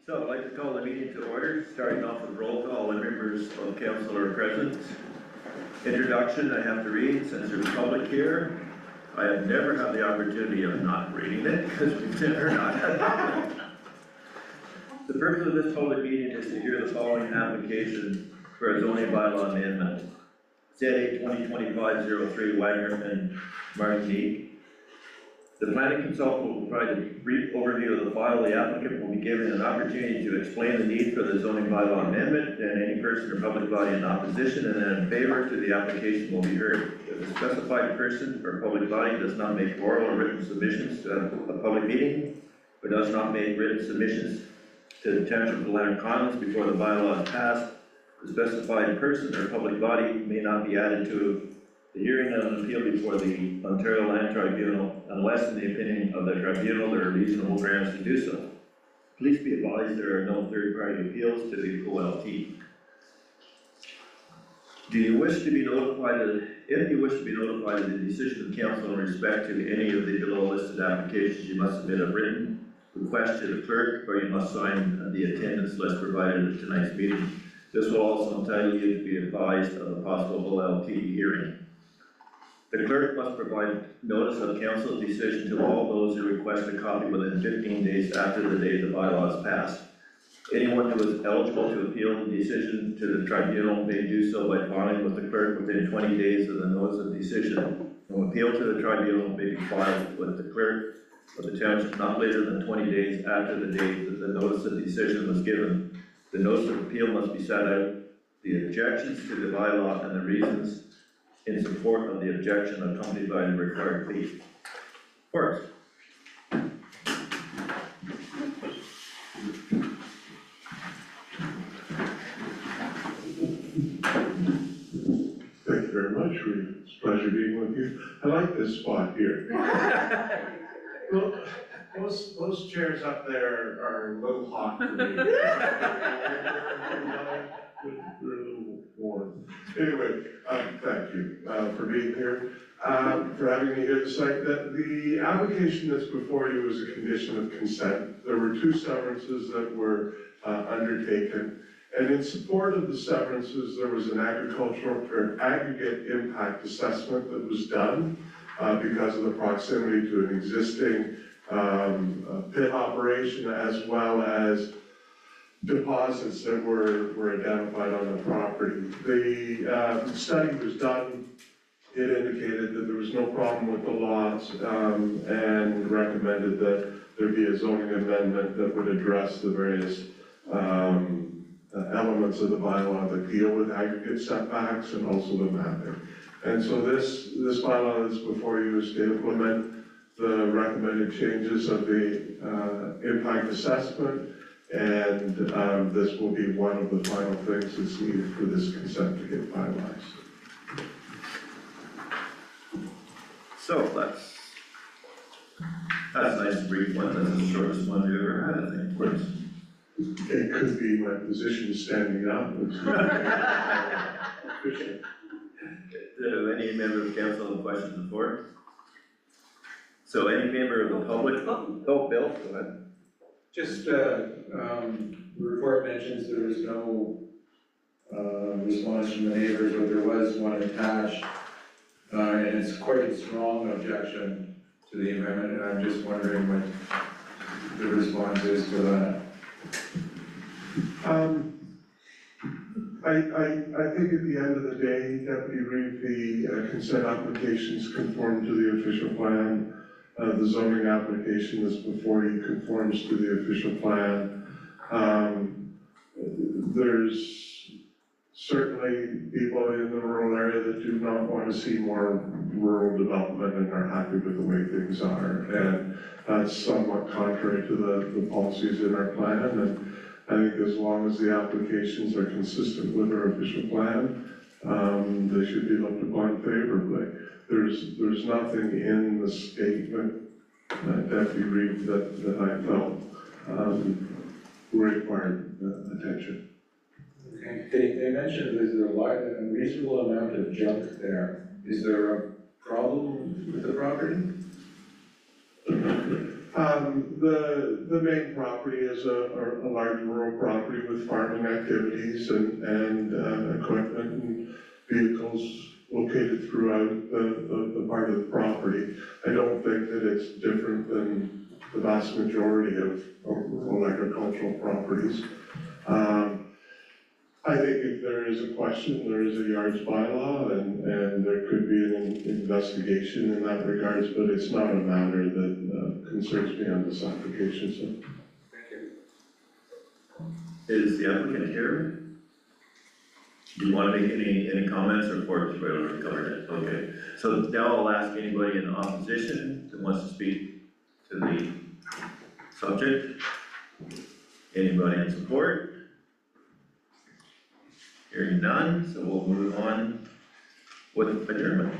So I'd like to call the meeting to order, starting off with roll call. All members of council are present. Introduction I have to read since there's public here. I have never had the opportunity of not reading it because we've never not had public. The purpose of this public meeting is to hear the following application for a zoning bylaw amendment. ZA 2025-03 Wagner and Martinique. The planning consultant will provide a brief overview of the file. The applicant will be given an opportunity to explain the need for the zoning bylaw amendment, and any person or public body in opposition and then in favor to the application will be heard. If a specified person or public body does not make oral or written submissions to a public meeting, or does not make written submissions to the Township of Lanark Highlands before the bylaw is passed, the specified person or public body may not be added to the hearing of an appeal before the Ontario Land Tribunal unless, in the opinion of the tribunal, there are reasonable grounds to do so. Please be advised there are no third-party appeals to the OLT. Do you wish to be notified if you wish to be notified of the decision of council in respect to any of the below listed applications, you must submit a written request to the clerk, or you must sign the attendance list provided at tonight's meeting. This will also entitle you to be advised of a possible OLT hearing. The clerk must provide notice of council's decision to all those who request a copy within 15 days after the date the bylaw is passed. Anyone who is eligible to appeal the decision to the tribunal may do so by filing with the clerk within 20 days of the notice of decision. An appeal to the tribunal may be filed with the clerk of the township not later than 20 days after the date that the notice of decision was given. The notice of appeal must be set out, the objections to the bylaw and the reasons in support of the objection accompanied by the required fee. First. Thank you very much. It's a pleasure being with you. I like this spot here. Well, those chairs up there are a little hot for me. They're a little warm. Anyway, thank you for being here, for having me here tonight. The application that's before you is a condition of consent. There were two severances that were undertaken, and in support of the severances, there was an agricultural or aggregate impact assessment that was done because of the proximity to an existing pit operation, as well as deposits that were identified on the property. The study was done. It indicated that there was no problem with the lots and recommended that there be a zoning amendment that would address the various elements of the bylaw that deal with aggregate setbacks and also the mapping. And so this bylaw that's before you is to implement the recommended changes of the impact assessment, and this will be one of the final things that's needed for this consent to get finalized. So that's a nice brief one. That's the shortest one we've ever had, I think. Of course. It could be my position standing up. Do any member of council have questions before? So any member of the public? Oh, Bill, go ahead. Just, the report mentions there was no response from the neighbors, but there was one attached, and it's quite a strong objection to the amendment, and I'm just wondering what the response is to that. I think at the end of the day, Deputy Reeve, the consent applications conform to the official plan. The zoning application that's before you conforms to the official plan. There's certainly people in the rural area that do not want to see more rural development and are happy with the way things are. And that's somewhat contrary to the policies in our plan. And I think as long as the applications are consistent with our official plan, they should be looked upon favorably. There's nothing in the statement, Deputy Reeve, that I felt required attention. Okay. They mentioned there's a reasonable amount of junk there. Is there a problem with the property? The main property is a large rural property with farming activities and equipment and vehicles located throughout the part of the property. I don't think that it's different than the vast majority of agricultural properties. I think if there is a question, there is a yards bylaw and there could be an investigation in that regards, but it's not a matter that concerns me on this application, so. Is the applicant here? Do you want to make any comments or reports? We already covered it, okay. So now I'll ask anybody in opposition that wants to speak to the subject. Anybody in support? Hearing none, so we'll move on with adjournment.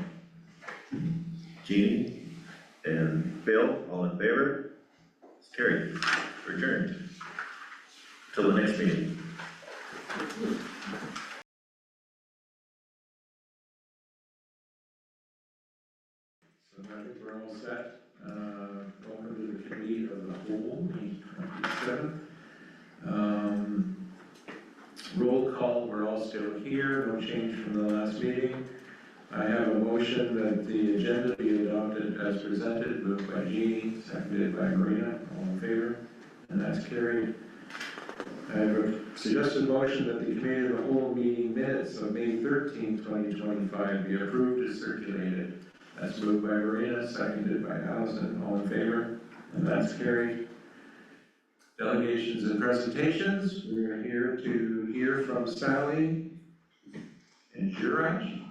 Jeannie and Bill, all in favor? It's carried. We're adjourned. Till the next meeting. So I think we're all set. Welcome to the committee of the whole, meeting 27th. Roll call, we're all still here, no change from the last meeting. I have a motion that the agenda be adopted as presented, moved by Jeannie, seconded by Marina, all in favor, and that's carried. I have a suggested motion that the committee of the whole meeting minutes of May 13th, 2025 be approved as circulated. That's moved by Marina, seconded by Allison, all in favor, and that's carried. Delegations and presentations, we're here to hear from Sally and Juraj.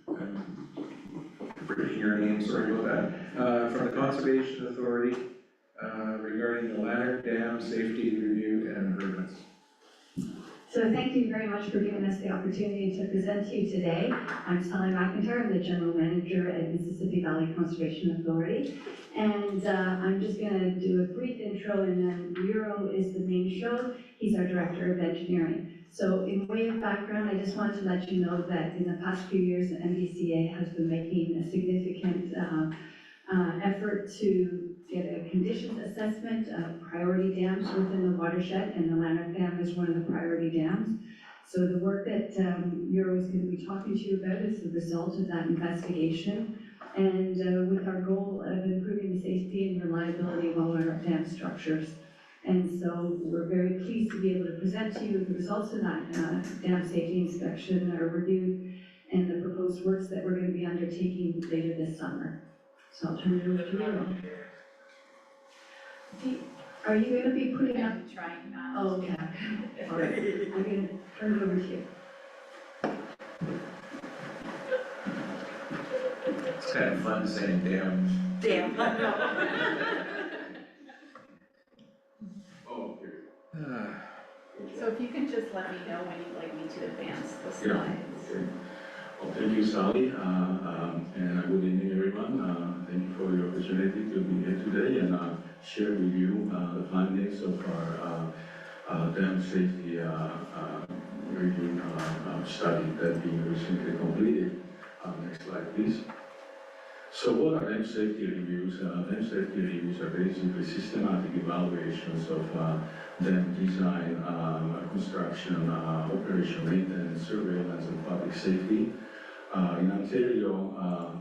I'm forgetting your name, sorry about that. From the Conservation Authority regarding the Lanark Dam Safety Review and Improvements. So thank you very much for giving us the opportunity to present to you today. I'm Sally McIntyre, I'm the General Manager at Mississippi Valley Conservation Authority. And I'm just going to do a brief intro, and then Euro is the main show. He's our Director of Engineering. So in way of background, I just wanted to let you know that in the past few years, the MVCA has been making a significant effort to get a conditions assessment of priority dams within the watershed, and the Lanark Dam is one of the priority dams. So the work that Euro is going to be talking to you about is the result of that investigation, and with our goal of improving the safety and reliability of all our dam structures. And so we're very pleased to be able to present to you the results of that dam safety inspection, our review, and the proposed works that we're going to be undertaking later this summer. So I'll turn it over to Euro. Are you going to be putting up? I'm trying not. Oh, okay. All right. I'm going to turn it over to you. It's kind of fun saying damn. Damn, I know. Oh, here. So if you can just let me know when you'd like me to advance the Yeah. slides. Okay. Well, thank you, Sally, and good evening, everyone. Thank you for the opportunity to be here today and share with you the findings of our dam safety review study that we recently completed. Next slide, please. So what are dam safety reviews? Dam safety reviews are basically systematic evaluations of dam design, construction, operation, maintenance, surveillance, and public safety. In Ontario,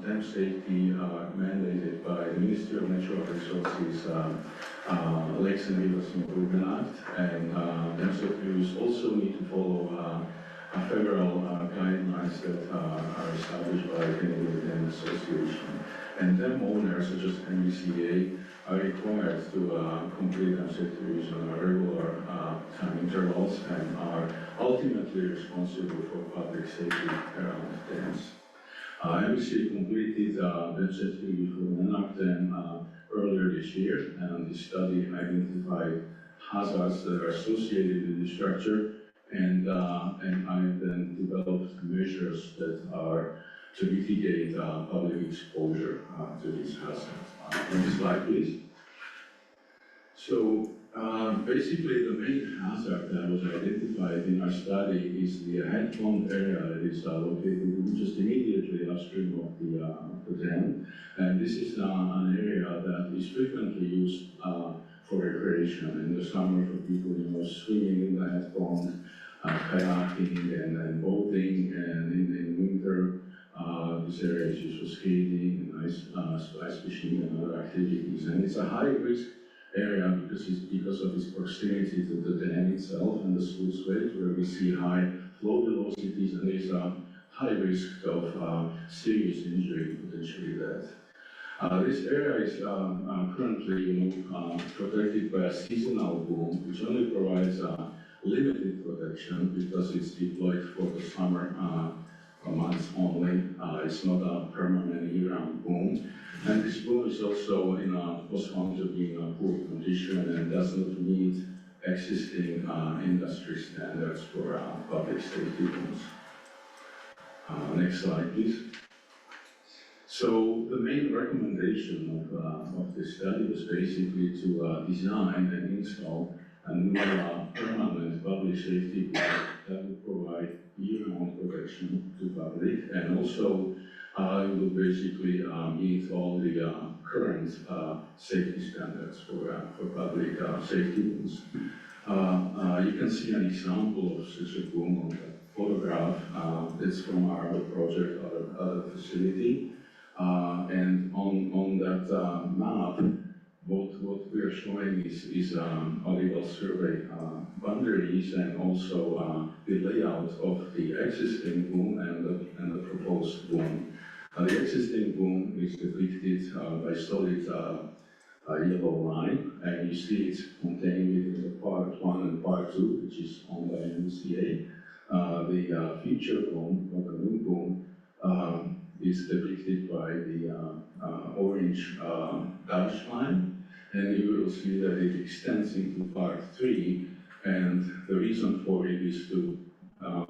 dam safety mandated by the Ministry of Natural Resources, Lakes and Rivers Improvement Act, and dam safety reviews also need to follow federal guidelines that are established by the Canadian Dam Association. And dam owners, such as MVCA, are required to complete dam safety reviews on regular time intervals and are ultimately responsible for public safety around dams. MVCA completed dam safety review for Lanark Dam earlier this year, and the study identified hazards that are associated with the structure, and I then developed measures that are to mitigate public exposure to these hazards. Next slide, please. So Basically, the main hazard that was identified in our study is the headfront area that is located just immediately upstream of the dam. And this is an area that is frequently used for recreation in the summer for people, swimming in the headfront, kayaking and boating, and in winter, this area is used for skating and ice fishing and other activities. And it's a high risk area because of its proximity to the dam itself and the sluice ways, where we see high flow velocities, and there's a high risk of serious injury, potentially death. This area is currently protected by a seasonal boom, which only provides limited protection because it's deployed for the summer months only. It's not a permanent year-round boom. And this boom is also was found to be in a poor condition and does not meet existing industry standards for public safety booms. Next slide, please. So the main recommendation of this study was basically to design and install a new permanent public safety boom that would provide year-round protection to public, and also it will basically meet all the current safety standards for public safety booms. You can see an example of such a boom on the photograph. It's from our other project, other facility. And on that map, what we are showing is a legal survey boundaries, and also the layout of the existing boom and the proposed boom. The existing boom is depicted by solid yellow line, and you see it's contained within the part 1 and part 2, which is owned by NCA. The future boom, or the new boom, is depicted by the orange dashed line, and you will see that it extends into part 3, and the reason for it is to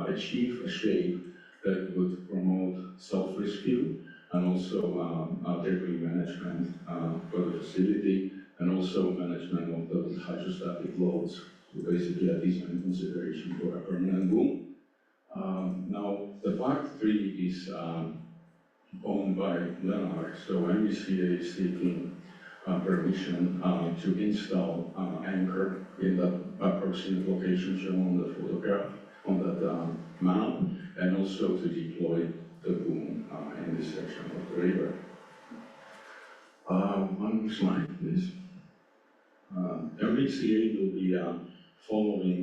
achieve a shape that would promote self-rescue and also debris management for the facility, and also management of the hydrostatic loads, so basically a design consideration for a permanent boom. Now, the part 3 is owned by Lanark, so MBCA is seeking permission to install anchor in the approximate location shown on the photograph, on that map, and also to deploy the boom in this section of the river. One more slide, please. MBCA will be following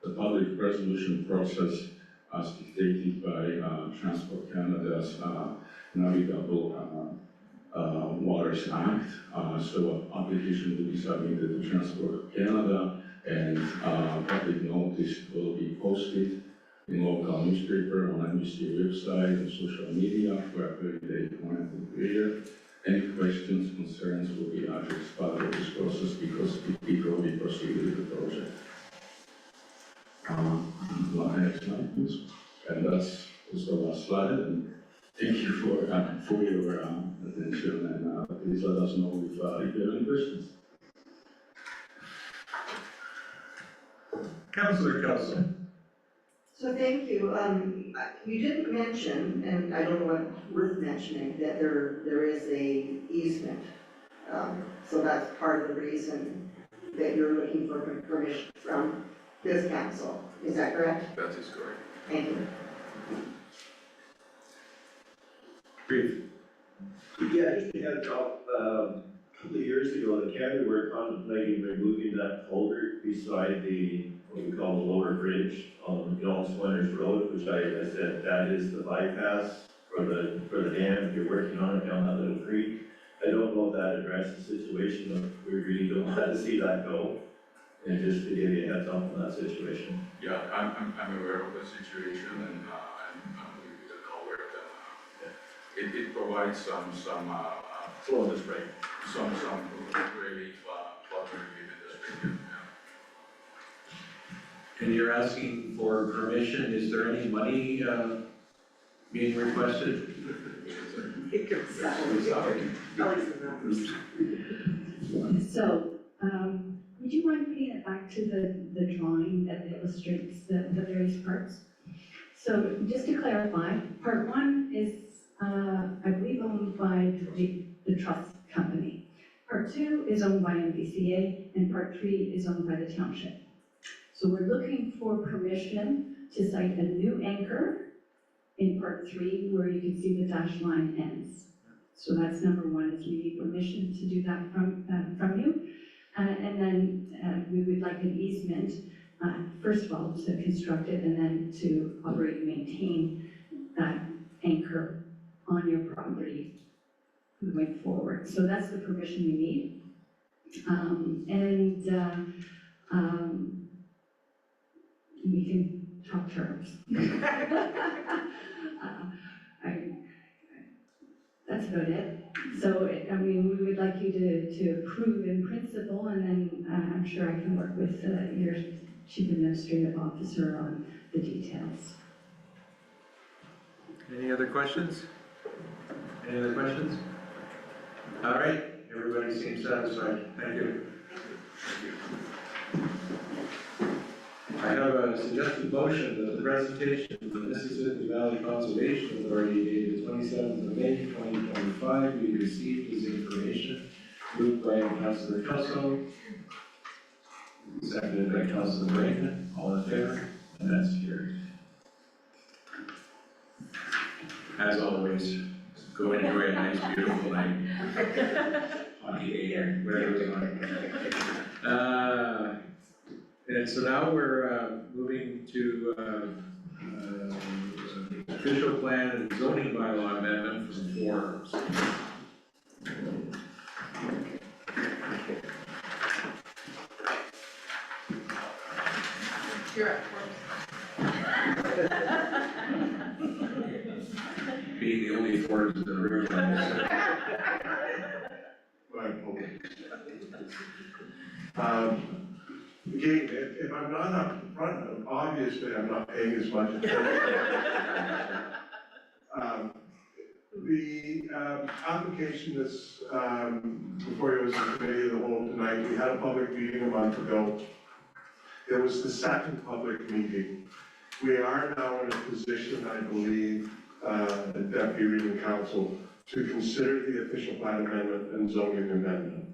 the public resolution process as dictated by Transport Canada's Navigable Waters Act. So application will be submitted to Transport Canada, and public notice will be posted in local newspaper, on NBC website, and social media for a 30-day commenting period. Any questions, concerns will be addressed part of this process because it will be proceeded with the project. Next slide, please. And that's the last slide. And thank you for your attention. And please let us know if you have any questions. Councillor Kelso. So thank you. You didn't mention, and I don't know what's worth mentioning, that there is a easement. So that's part of the reason that you're looking for permission from this council. Is that correct? That is correct. Thank you. Brief. Yeah, just to heads up, a couple of years ago, the county were contemplating removing that culvert beside the, what we call the lower bridge on John Swinner's Road, which I said that is the bypass for the dam if you're working on it down that little creek. I don't know if that addressed the situation, but we really don't want to see that go. And just to give you a heads up on that situation. Yeah, I'm aware of the situation, and I'm with the culvert. It provides some Flow in the spring. relief, flood relief in this region. And you're asking for permission, is there any money being requested? So, would you mind putting it back to the drawing that illustrates the various parts? So just to clarify, part one is, I believe, owned by the trust company. Part two is owned by MVCA, and part three is owned by the township. So we're looking for permission to site a new anchor in part three where you can see the dash line ends. So that's number one, is we need permission to do that from you. And then we would like an easement, first of all, to construct it and then to operate and maintain that anchor on your property going forward. So that's the permission we need. We can talk terms. That's about it. So, I mean, we would like you to approve in principle, and then I'm sure I can work with your chief administrative officer on the details. Any other questions? Any other questions? All right, everybody seems satisfied. Thank you. I have a suggested motion that the presentation from the Mississippi Valley Conservation Authority dated 27th of May 2025 be received as information. Moved by Councilor Kelso, seconded by Councilor Brayton. All in favor? And that's carried. As always, go enjoy a nice, beautiful night. Hockey game, whatever it's on. And so now we're moving to official plan and zoning bylaw amendment for the forums. You're up first. Being the only forums in the room. My apologies. Again, if I'm not up front, obviously I'm not paying as much attention. The application that's before you was in committee of the whole tonight, we had a public meeting a month ago. It was the second public meeting. We are now in a position, I believe, Deputy Reading Council, to consider the official plan amendment and zoning amendment.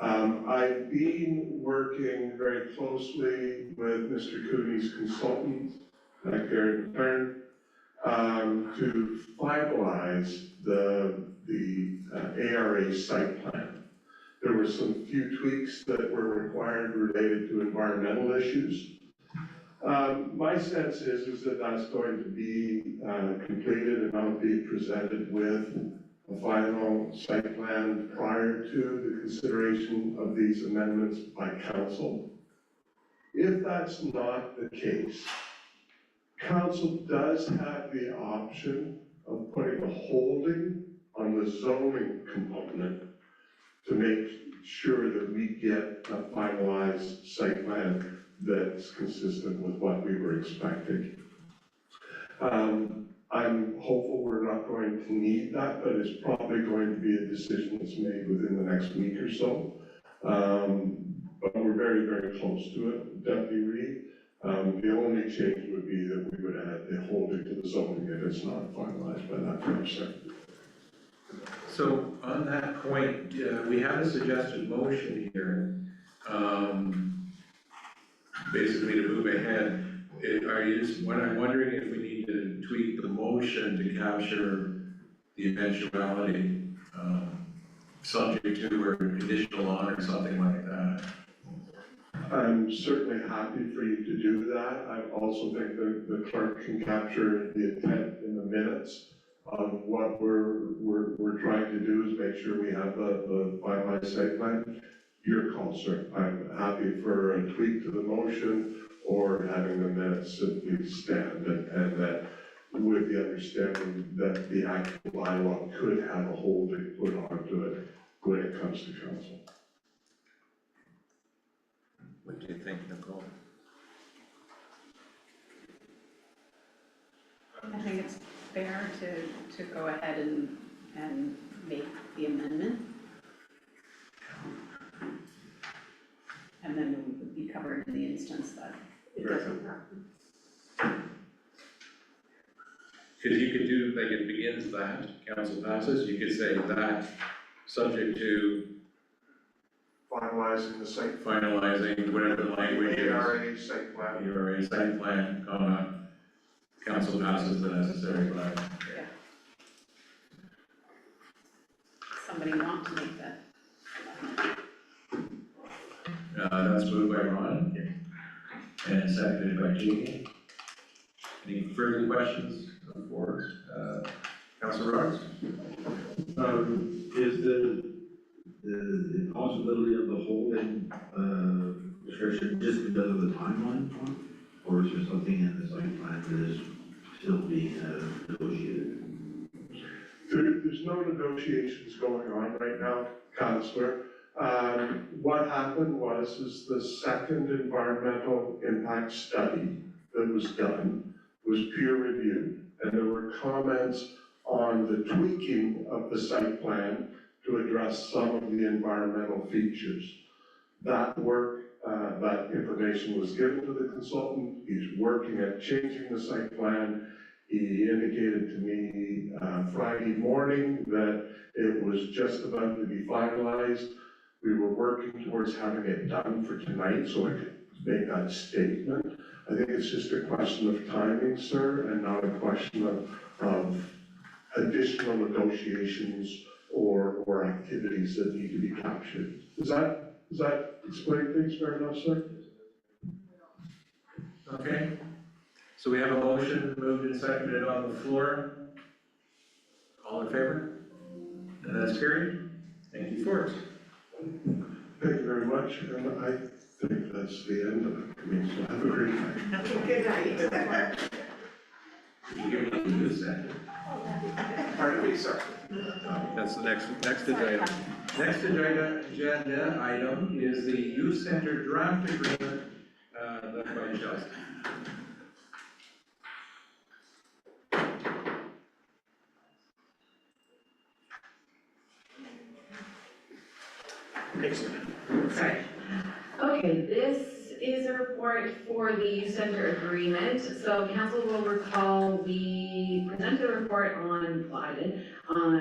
I've been working very closely with Mr. Cooney's consultant, Gary McLaren, to finalize the ARA site plan. There were some few tweaks that were required related to environmental issues. My sense is that that's going to be completed and I'll be presented with a final site plan prior to the consideration of these amendments by council. If that's not the case, council does have the option of putting a holding on the zoning component to make sure that we get a finalized site plan that's consistent with what we were expecting. I'm hopeful we're not going to need that, but it's probably going to be a decision that's made within the next week or so. But we're very, very close to it, Deputy Reed. The only change would be that we would add the holding to the zoning if it's not finalized by that person. So on that point, we have a suggested motion here, basically to move ahead. I'm wondering if we need to tweak the motion to capture the eventuality, subject to or conditional on or something like that. I'm certainly happy for you to do that. I also think that the clerk can capture the intent in the minutes of what we're trying to do is make sure we have the finalized site plan. Your call, sir. I'm happy for a tweak to the motion or having the minutes simply stand and that with the understanding that the actual bylaw could have a holding put onto it when it comes to council. What do you think, Nicole? I think it's fair to go ahead and make the amendment. And and then we would be covered in the instance that It doesn't happen. Because you could do, like, it begins that, council passes, you could say that, subject to Finalizing the site, finalizing whatever the language is. ARA site plan. ARA site plan, comma, council passes the necessary plan. somebody want to make that. That's moved by Ron. And seconded by Jamie. Any further questions for, Councilor Ross? Is the possibility of the holding, restriction just because of the timeline on it? Or is there something in the site plan that is still being, negotiated? There's no negotiations going on right now, Counselor. What happened is the second environmental impact study that was done was peer reviewed, and there were comments on the tweaking of the site plan to address some of the environmental features. That work, that information was given to the consultant. He's working at changing the site plan. He indicated to me Friday morning that it was just about to be finalized. We were working towards having it done for tonight so I could make that statement. I think it's just a question of timing, sir, and not a question of additional negotiations or activities that need to be captured. Does that explain things very enough, sir? Okay. So we have a motion moved and seconded on the floor. All in favor? And that's carried. Thank you, Forrest. Thank you very much, and I think that's the end of it. I mean, so have a great night. Good night. You give me a second. Pardon me, sir. That's the next agenda. Next agenda item is the youth center draft agreement, led by Chelsea. Okay, this is a report for the youth center agreement. So council will recall, we presented a report on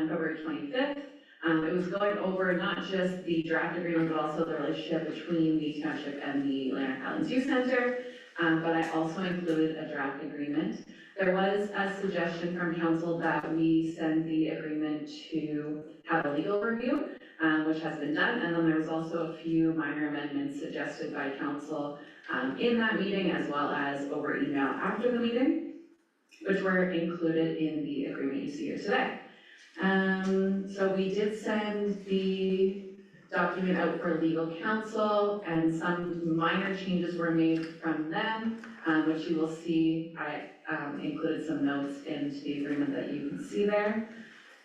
February 25th. It was going over not just the draft agreement, but also the relationship between the township and the Lanark Highlands Youth Center. But I also included a draft agreement. There was a suggestion from council that we send the agreement to have a legal review, which has been done. And then there was also a few minor amendments suggested by council in that meeting, as well as over email after the meeting, which were included in the agreement you see here today. So we did send the document out for legal counsel, and some minor changes were made from them, which you will see. I included some notes into the agreement that you can see there.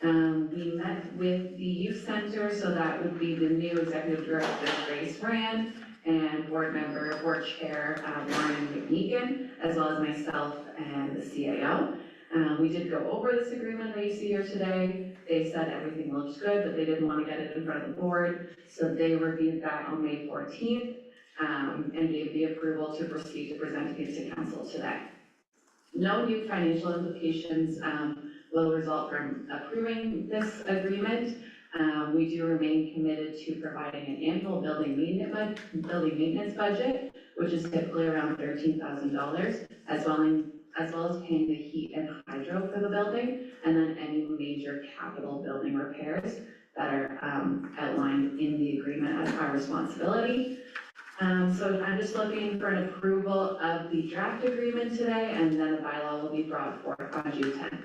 We met with the youth center, so that would be the new executive director, Grace Rand, and board chair, Lauren McMeekin, as well as myself and the CAO. We did go over this agreement that you see here today. They said everything looks good, but they didn't want to get it in front of the board, so they reviewed that on May 14th and gave the approval to proceed to presenting it to council today. No new financial implications will result from approving this agreement. We do remain committed to providing an annual building maintenance budget, which is typically around $13,000, as well as paying the heat and hydro for the building, and then any major capital building repairs that are outlined in the agreement as our responsibility. So I'm just looking for an approval of the draft agreement today, and then a bylaw will be brought forth on June 10th.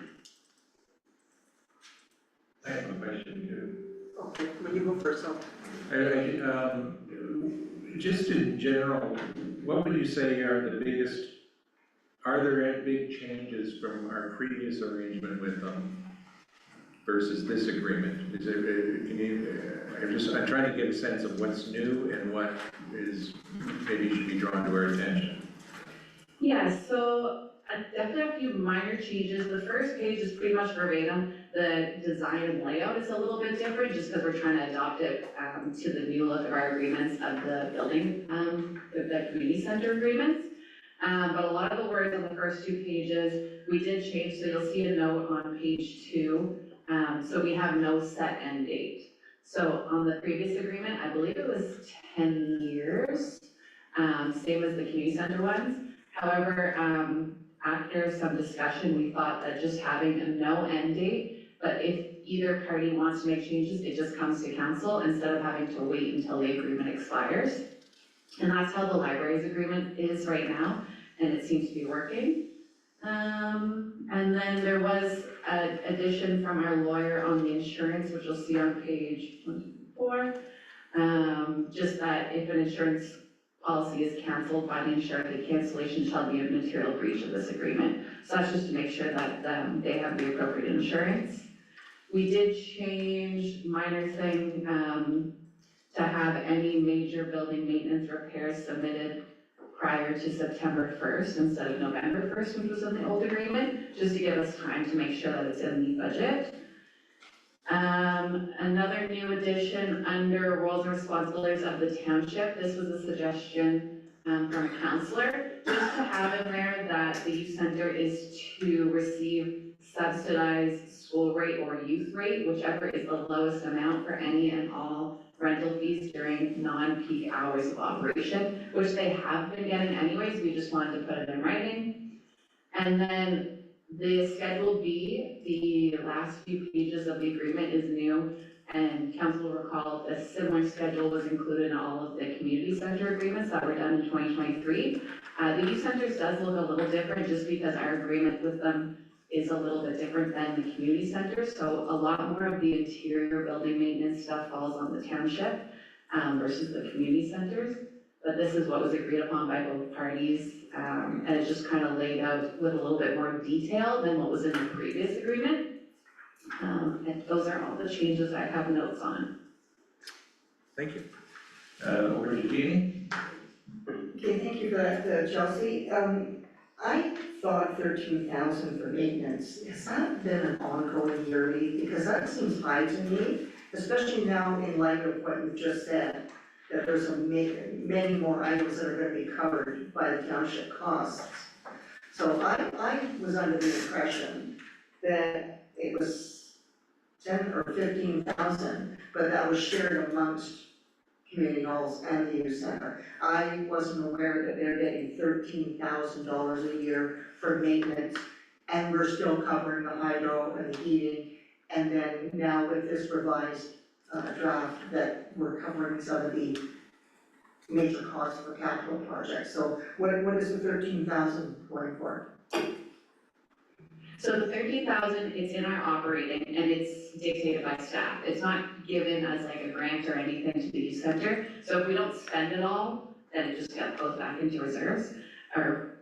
I have a question too. Okay, when you go first, Just in general, what would you say are there any big changes from our previous arrangement with them versus this agreement? Is there, I'm trying to get a sense of what's new and what is, maybe should be drawn to our attention. Yeah, so definitely a few minor changes. The first page is pretty much verbatim. The design and layout is a little bit different, just because we're trying to adopt it, to the new look of our agreements of the building, the community center agreements. But a lot of the words on the first two pages, we did change, so you'll see a note on page 2. So we have no set end date. So on the previous agreement, I believe it was 10 years, same as the community center ones. However, after some discussion, we thought that just having a no end date, but if either party wants to make changes, it just comes to council instead of having to wait until the agreement expires. And that's how the library's agreement is right now, and it seems to be working. And then there was an addition from our lawyer on the insurance, which you'll see on page 24. Just that if an insurance policy is canceled by the insurer, the cancellation shall be a material breach of this agreement. So that's just to make sure that they have the appropriate insurance. We did change minor thing to have any major building maintenance repairs submitted prior to September 1st instead of November 1st, which was in the old agreement, just to give us time to make sure that it's in the budget. Another new addition under roles and responsibilities of the township, this was a suggestion from a counselor, just to have in there that the youth center is to receive subsidized school rate or youth rate, whichever is the lowest amount for any and all rental fees during non-peak hours of operation, which they have been getting anyways, we just wanted to put it in writing. And then the Schedule B, the last few pages of the agreement is new, and council will recall a similar schedule was included in all of the community center agreements that were done in 2023. The youth centers does look a little different just because our agreement with them is a little bit different than the community centers, so a lot more of the interior building maintenance stuff falls on the township versus the community centers. But this is what was agreed upon by both parties, and it's just kind of laid out with a little bit more detail than what was in the previous agreement. And those are all the changes I have notes on. Thank you. Over to Jeannie. Okay, thank you for that, Chelsea. I thought 13,000 for maintenance, has that been an ongoing yearly? Because that seems high to me, especially now in light of what you just said, that there's many more items that are gonna be covered by the township costs. So I was under the impression that it was 10 or 15,000, but that was shared amongst community halls and the youth center. I wasn't aware that they're getting $13,000 a year for maintenance, and we're still covering the hydro and the heating. And then now with this revised draft, that we're covering some of the major costs for capital projects. So what is the 13,000 going for? So the 13,000, it's in our operating and it's dictated by staff. It's not given as like a grant or anything to the youth center. So if we don't spend it all, then it just goes back into reserves, or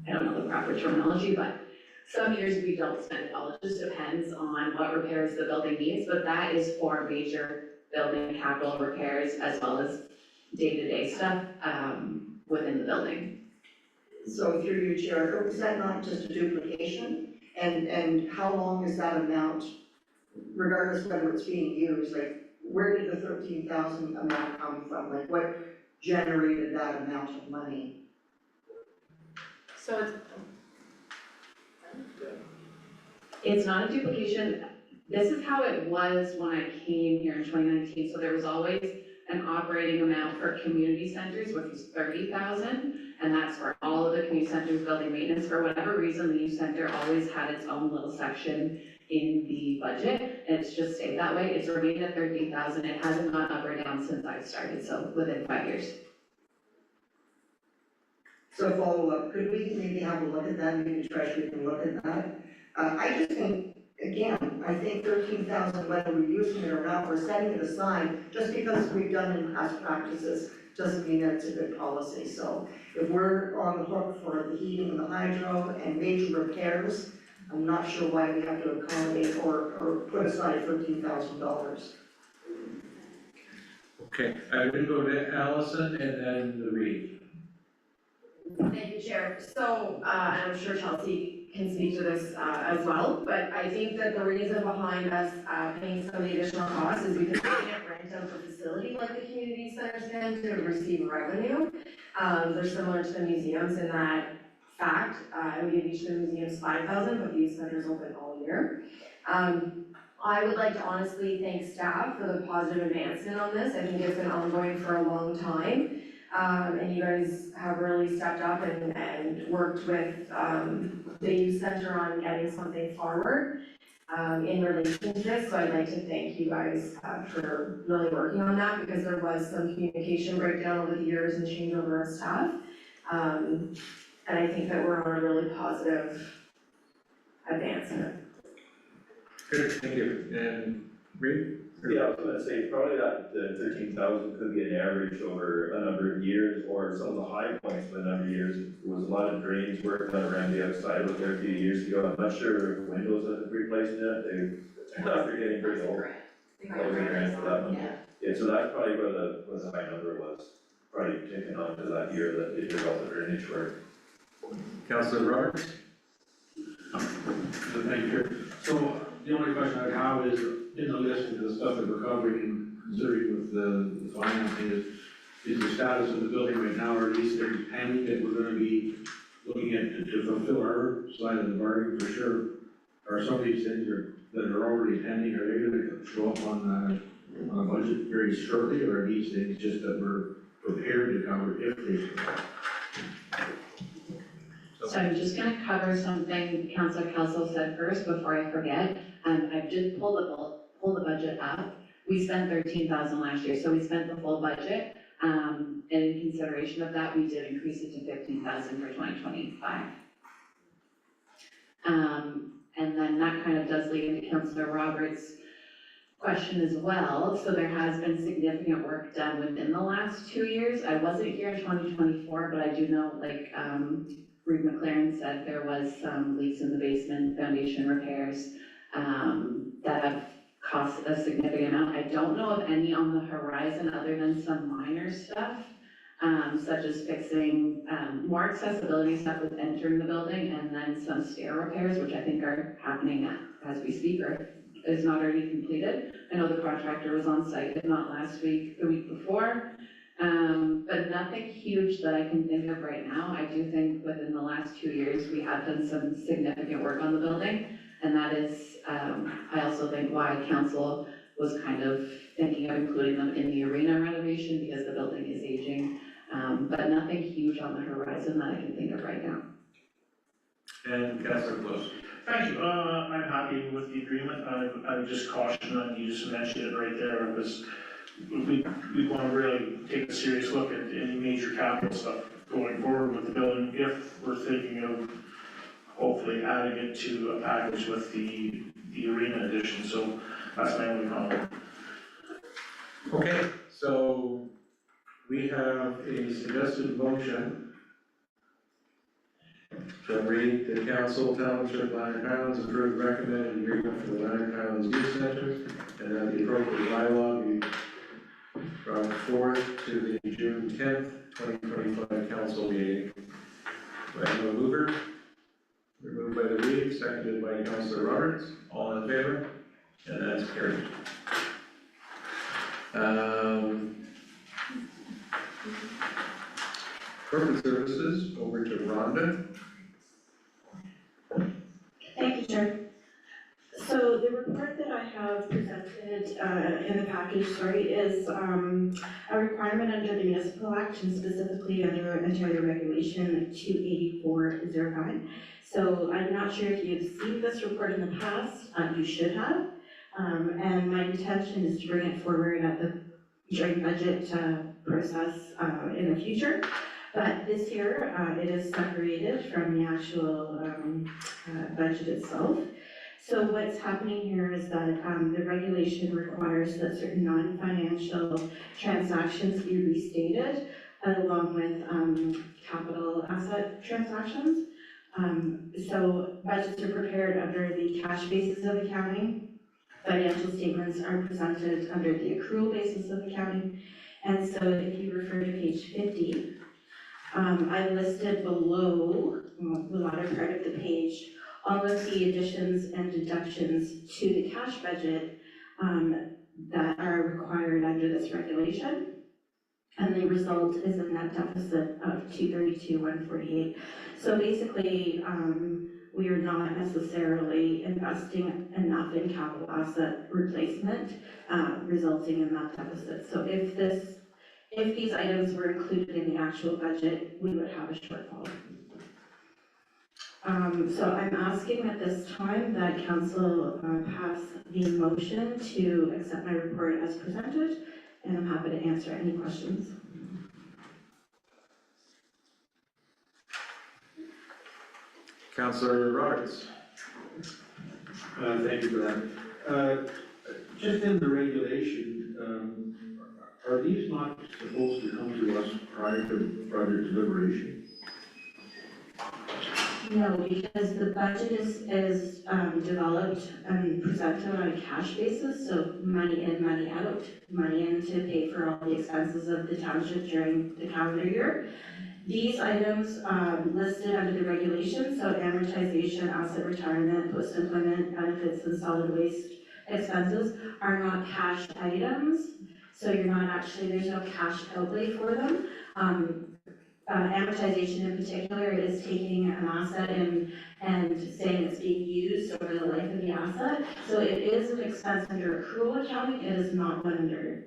I don't know the proper terminology, but some years we don't spend it all. It just depends on what repairs the building needs, but that is for major building capital repairs as well as day-to-day stuff within the building. So through your chair, is that not just a duplication? And how long is that amount, regardless of whether it's being used, like, where did the 13,000 amount come from? Like, what generated that amount of money? So it's not a duplication. This is how it was when I came here in 2019. So there was always an operating amount for community centers, which was 30,000. And that's for all of the community centers building maintenance. For whatever reason, the youth center always had its own little section in the budget, and it's just stayed that way. It's remained at 13,000. It hasn't gone up or down since I started, so within 5 years. So follow up, could we maybe have a look at that, maybe the treasury can look at that? I just think, again, I think 13,000, whether we're using it or not, we're setting it aside, just because we've done in past practices, doesn't mean that it's a good policy. So if we're on the hook for the heating and the hydro and major repairs, I'm not sure why we have to accommodate or put aside $13,000. Okay, I will go to Allison and then the Reed. Thank you, Chair. So, and I'm sure Chelsea can speak to this as well, but I think that the reason behind us paying some of the additional costs is because we can't rent out the facility like the community centers can to receive revenue. They're similar to the museums in that fact. We give each of the museums $5,000, but these centers open all year. I would like to honestly thank staff for the positive advancement on this. I think it's been ongoing for a long time. And you guys have really stepped up and worked with the youth center on getting something forward in relation to this. So I'd like to thank you guys for really working on that, because there was some communication breakdown over the years and changeover of staff. And I think that we're on a really positive advancement. Good, thank you. And Reed? Yeah, I was gonna say, probably that 13,000 could be an average over a number of years, or some of the high points of a number of years. There was a lot of drains work done around the outside of there a few years ago. I'm not sure if windows have replaced yet, they're getting pretty old. That was a grant for that one. Yeah, so that's probably where the high number was, probably taken on to that year that they did all the drainage work. Councilor Roberts? Thank you. So the only question I have is, in the list of the stuff that we're covering and considering with the financing is the status of the building right now, or at least they're pending that we're gonna be looking at to fulfill our side of the bargain for sure. Are some of these things that are already pending, are they gonna show up on a budget very shortly, or are these things just that we're prepared to cover if they show up? So I'm just gonna cover something Councilor Kelso said first before I forget. I did pull the budget up. We spent 13,000 last year, so we spent the full budget. And in consideration of that, we did increase it to 15,000 for 2025. And then that kind of does lead into Councilor Roberts' question as well. So there has been significant work done within the last 2 years. I wasn't here in 2024, but I do know, like, Reed McLaren said, there was some leaks in the basement, foundation repairs, that have cost a significant amount. I don't know of any on the horizon other than some minor stuff, such as fixing, more accessibility stuff with entering the building, and then some stair repairs, which I think are happening as we speak, or is not already completed. I know the contractor was on site, if not last week, the week before. But nothing huge that I can think of right now. I do think within the last 2 years, we have done some significant work on the building. And that is, I also think why council was kind of thinking of including them in the arena renovation, because the building is aging. But nothing huge on the horizon that I can think of right now. And Councilor Close? Thank you, I'm happy with the agreement. I would just caution, and you just mentioned it right there, because we want to really take a serious look at any major capital stuff going forward with the building, if we're thinking of hopefully adding it to a package with the arena edition. So that's my only comment. Okay, so we have a suggested motion to read the council, Township of Lanark Highlands approve recommended agreement for the Lanark Highlands Youth Center, and that the appropriate bylaw be brought forth to the June 10th, 2025 council meeting. Do I have a mover? Moved by the Reed, seconded by Councilor Roberts. All in favor? And that's carried. Corporate services, over to Rhonda. Thank you, Chair. So the report that I have presented in the package, is a requirement under the Municipal Act, and specifically under Ontario Regulation 28405. So I'm not sure if you've seen this report in the past, you should have. And my intention is to bring it forward at the joint budget process in the future. But this year, it is separated from the actual budget itself. So what's happening here is that the regulation requires that certain non-financial transactions be restated along with capital asset transactions. So budgets are prepared under the cash basis of accounting. Financial statements are presented under the accrual basis of accounting. And so if you refer to page 50, I listed below, the latter part of the page, all of the additions and deductions to the cash budget that are required under this regulation. And the result is a net deficit of 232,148. So basically, we are not necessarily investing enough in capital asset replacement, resulting in that deficit. So if these items were included in the actual budget, we would have a shortfall. So I'm asking at this time that council pass the motion to accept my report as presented, and I'm happy to answer any questions. Councillor Roberts. Thank you for that. Just in the regulation, are these not supposed to come to us prior to project deliberation? No, because the budget is developed and presented on a cash basis, so money in, money out, money in to pay for all the expenses of the township during the calendar year. These items listed under the regulations, so amortization, asset retirement, post-employment benefits, and solid waste expenses are not cash items, so you're not actually, there's no cash outlay for them. Amortization in particular is taking an asset and saying it's being used over the life of the asset. So it is an expense under accrual accounting, it is not one under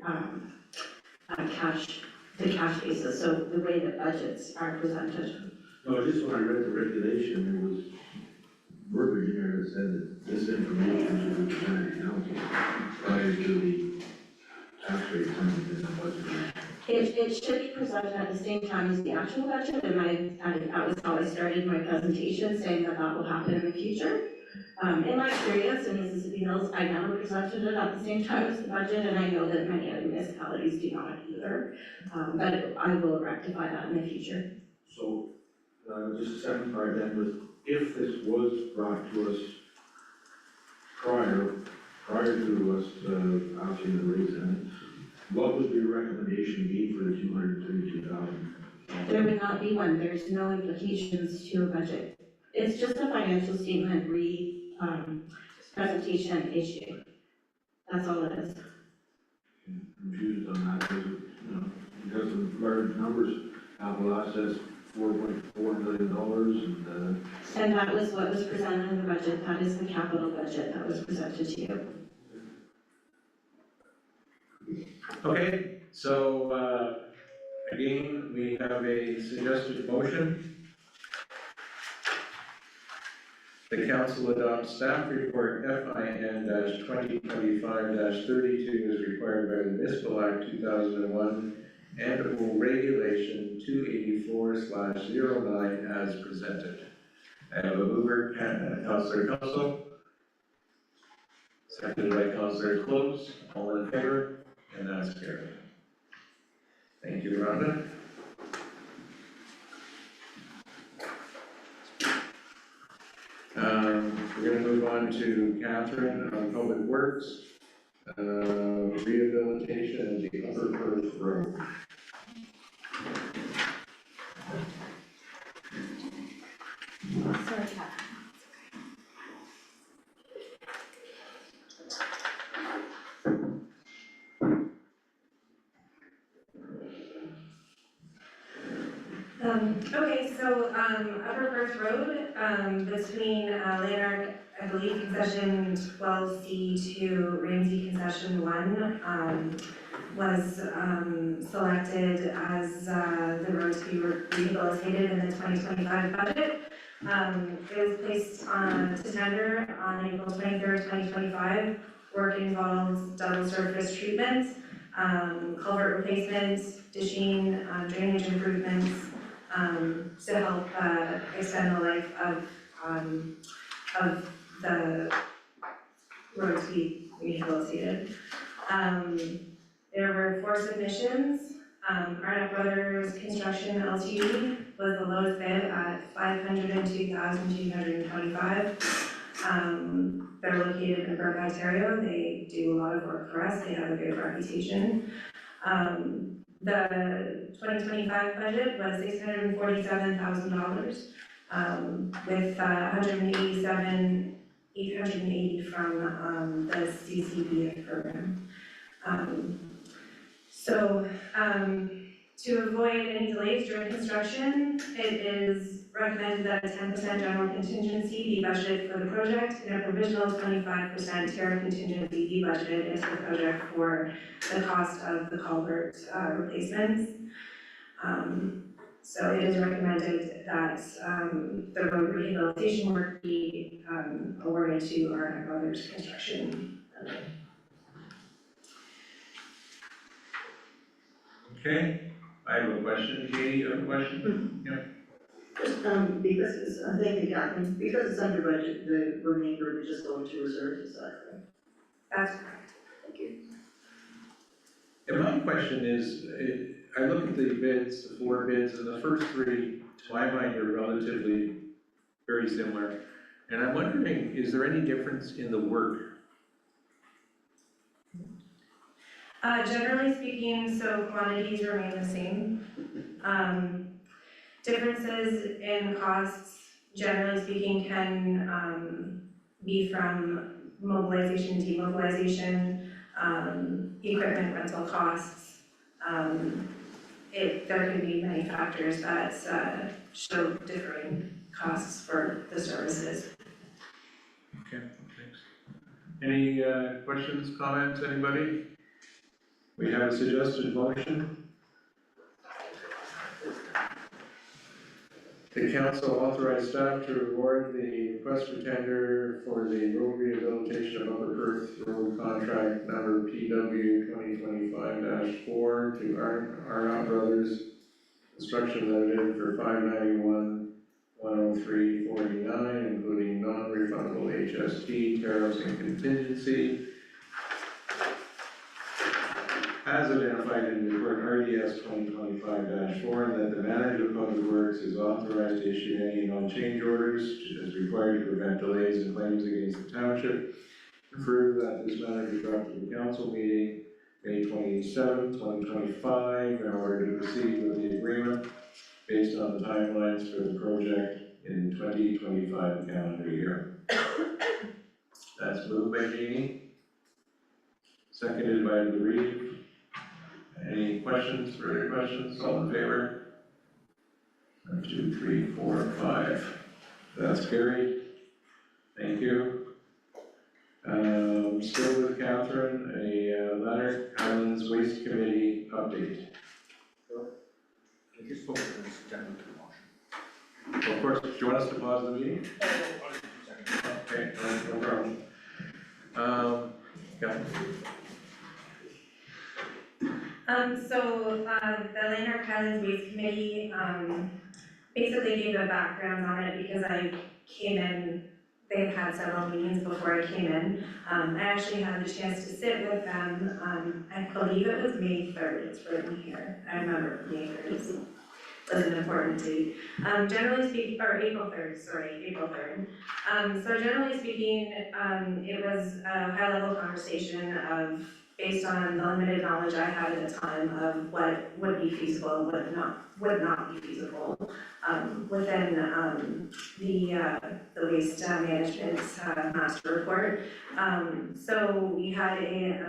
the cash basis, so the way that budgets are presented. No, just when I read the regulation, there was verbiage in there that said that this information should be presented now prior to the tax rate coming in the budget. It should be presented at the same time as the actual budget, and that was how I started my presentation, saying that that will happen in the future. In my experience in Mississippi Hills, I never presented it at the same time as the budget, and I know that many other municipalities do not either. But I will rectify that in the future. So, just a second part then, with if this was brought to us prior to us asking the raise in it, what would your recommendation be for the 232,000? There would not be one. There's no implications to a budget. It's just a financial statement presentation issue. That's all it is. I'm confused on that, because of large numbers, capital assets, $4.4 million, And that was what was presented in the budget. That is the capital budget that was presented to you. Okay, so again, we have a suggested motion. The council adopts staff report FIN-2025-32 as required by the Municipal Act 2001 and Regulation 284/09 as presented. I have a mover, Councillor Council, seconded by Councillor Close. All in favor? And that's carried. Thank you, Rhonda. We're going to move on to Catherine on Public Works, rehabilitation of the Upper Perth Road. Sorry, Catherine. Okay, so Upper Perth Road, between Lanark, I believe concession 12C to Ramsey concession 1, was selected as the road to be rehabilitated in the 2025 budget. It was placed to tender on April 23rd, 2025. Work involves double surface treatment, culvert replacement, ditching, drainage improvements, to help extend the life of the road to be rehabilitated. There were 4 submissions. Arnott Brothers Construction Ltd. was the lowest bid at $502,225. They're located in Burke, Ontario. They do a lot of work for us. They have a good reputation. the 2025 budget was $647,000, with 880 from the CCBF program. To avoid any delays during construction, it is recommended that a 10% general contingency be budgeted for the project and a provisional 25% tariff contingency be budgeted into the project for the cost of the culvert replacements. So it is recommended that the road rehabilitation work be awarded to Arna Brothers Construction. Okay, I have a question. Katie, you have a question? Just, because it's, thank you, Catherine, because it's under budget, the remainder would just go into reserves, is that correct? That's correct. Thank you. And my question is, I look at the bids, the 4 bids, and the first 3, to my mind, are relatively very similar. And I'm wondering, is there any difference in the work? Generally speaking, so quantities remain the same. Differences in costs, generally speaking, can be from mobilization, demobilization, equipment rental costs. There can be many factors that show differing costs for the services. Okay, thanks. Any questions, comments, anybody? We have a suggested motion. The council authorized staff to award the request for tender for the road rehabilitation of Upper Perth Road contract number PW 2025-4 to Arna Brothers Construction Limited for $591,103.49, including non-refundable HST, tariffs, and contingency, as identified in the report RDS 2025-4, and that the manager of public works is authorized to issue any and all change orders as required to prevent delays and claims against the township. Further, that this matter be brought to the council meeting May 27, 2025, in order to proceed with the agreement based on the timelines for the project in 2025 calendar year. That's moved by Jeannie, seconded by Loree. Any questions, further questions, all in favor? 1, 2, 3, 4, 5. That's carried. Thank you. Still with Catherine, a Lanark Highlands Waste Committee update. Just spoke to this gentleman to the motion. Of course, do you want us to pause the meeting? Okay, no problem. Catherine. The Lanark Highlands Waste Committee, basically gave a background on it because I came in, they've had several meetings before I came in. I actually had the chance to sit with them, I believe it was May 3rd, it's written here. I remember May 3rd was an important date. Generally speaking, or April 3rd, sorry, April 3rd. So generally speaking, it was a high-level conversation of based on the limited knowledge I had at the time of what would be feasible, would not be feasible within the waste management master report. So we had a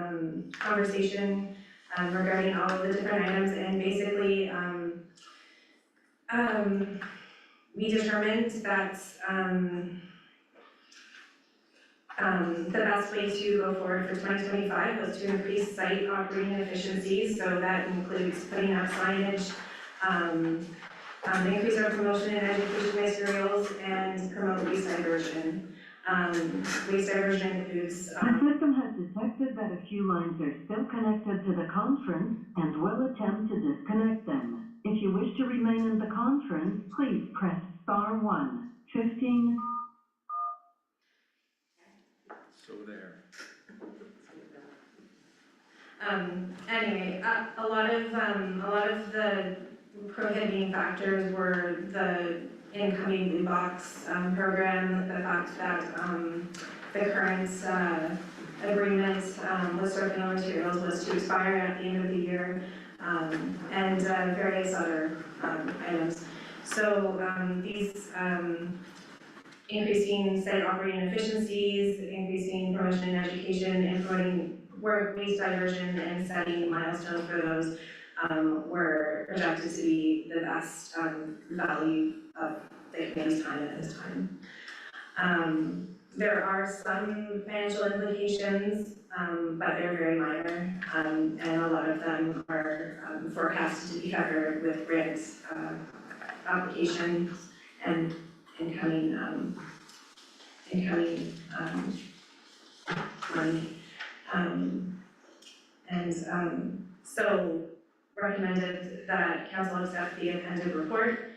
conversation regarding all of the different items, and basically we determined that the best way to go forward for 2025 was to increase site operating efficiencies, so that includes putting up signage, increase our promotion and education materials, and promote waste diversion. Waste diversion includes... The system has detected that a few lines are still connected to the conference and will attempt to disconnect them. If you wish to remain in the conference, please press *1. 15. So there. Anyway, a lot of the prohibiting factors were the incoming blue box program, the fact that the current agreement with circular materials was to expire at the end of the year. and various other items. So these increasing site operating efficiencies, increasing promotion in education, improving work waste diversion, and setting milestones for those were projected to be the best value of the committee's time at this time. There are some financial implications, but they're very minor, and a lot of them are forecasted to be covered with grant applications and incoming money. So recommended that council accept the appended report.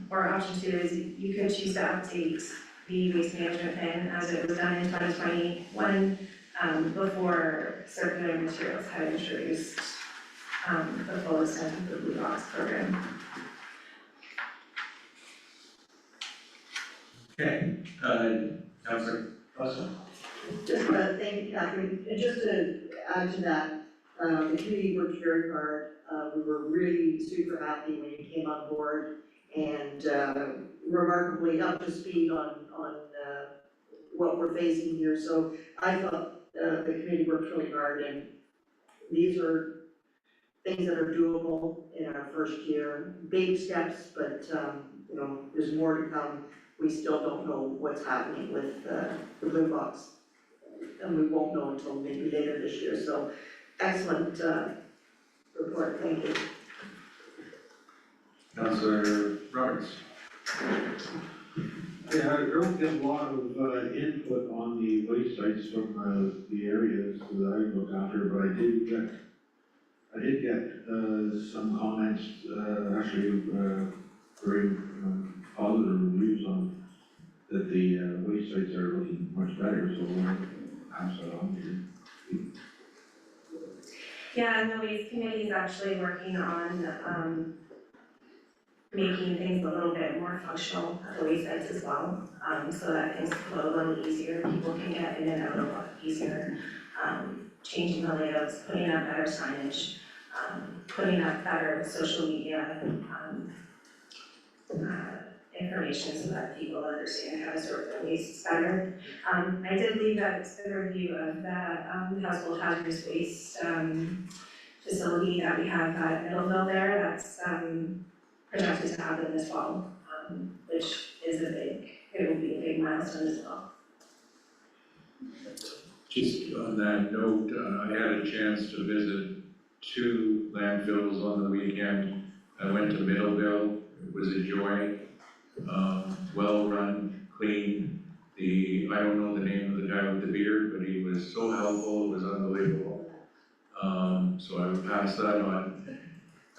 Or option 2 is you could choose to update the waste management plan as it was done in 2021 before circular materials had introduced the full extent of the Blue Box program. Okay, Councilor Russell. Just thank you, Catherine. And just to add to that, the committee worked very hard. We were really super happy when you came on board and remarkably up to speed on what we're facing here. So I thought the committee worked really hard, and these are things that are doable in our first year. Baby steps, but you know, there's more to come. We still don't know what's happening with the Blue Box, and we won't know until maybe later this year. So excellent report, thank you. Councilor Roberts. Yeah, I don't get a lot of input on the waste sites from the areas that I look after, but I did get some comments, actually very positive reviews on that the waste sites are looking much better, so I'll pass that on to you. Yeah, and the waste committee is actually working on making things a little bit more functional at the waste sites as well, so that things flow a little easier, people can get in and out a lot easier, changing the layouts, putting up better signage, putting up better social media information so that people understand how to sort their wastes better. I did leave out the review of the household hazardous waste facility that we have at Middleville there. That's projected to happen this fall, which is it will be a big milestone as well. Just on that note, I had a chance to visit 2 landfills on the weekend. I went to Middleville, it was a joy, well run, clean. I don't know the name of the guy with the beard, but he was so helpful, it was unbelievable. So I would pass that on.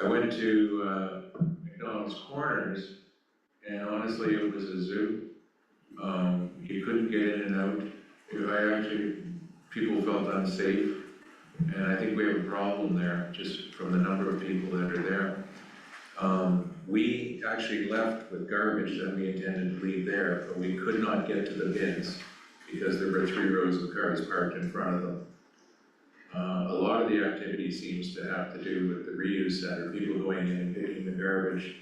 I went to McDonald's Corners, and honestly, it was a zoo. You couldn't get in and out. People felt unsafe, and I think we have a problem there, just from the number of people that are there. We actually left with garbage that we intended to leave there, but we could not get to the bins because there were 3 rows of cars parked in front of them. A lot of the activity seems to have to do with the reuse center, people going in and picking the garbage.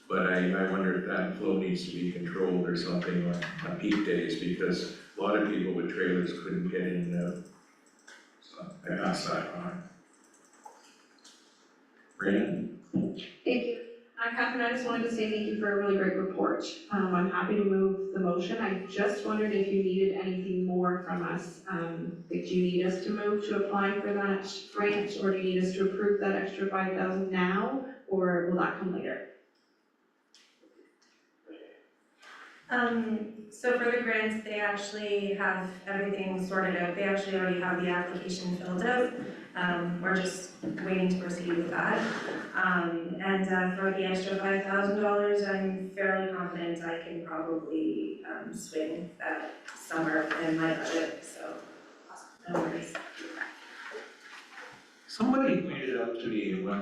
But I wonder if that flow needs to be controlled or something on peak days, because a lot of people with trailers couldn't get in and out. So I pass that on. Brandon? Thank you. Catherine, I just wanted to say thank you for a really great report. I'm happy to move the motion. I just wondered if you needed anything more from us. Did you need us to move to apply for that grant, or do you need us to approve that extra $5,000 now, or will that come later? So for the grants, they actually have everything sorted out. They actually already have the application filled out. We're just waiting to proceed with that. And for the extra $5,000, I'm fairly confident I can probably swing that somewhere in my budget, so no worries. Somebody pointed out to me and I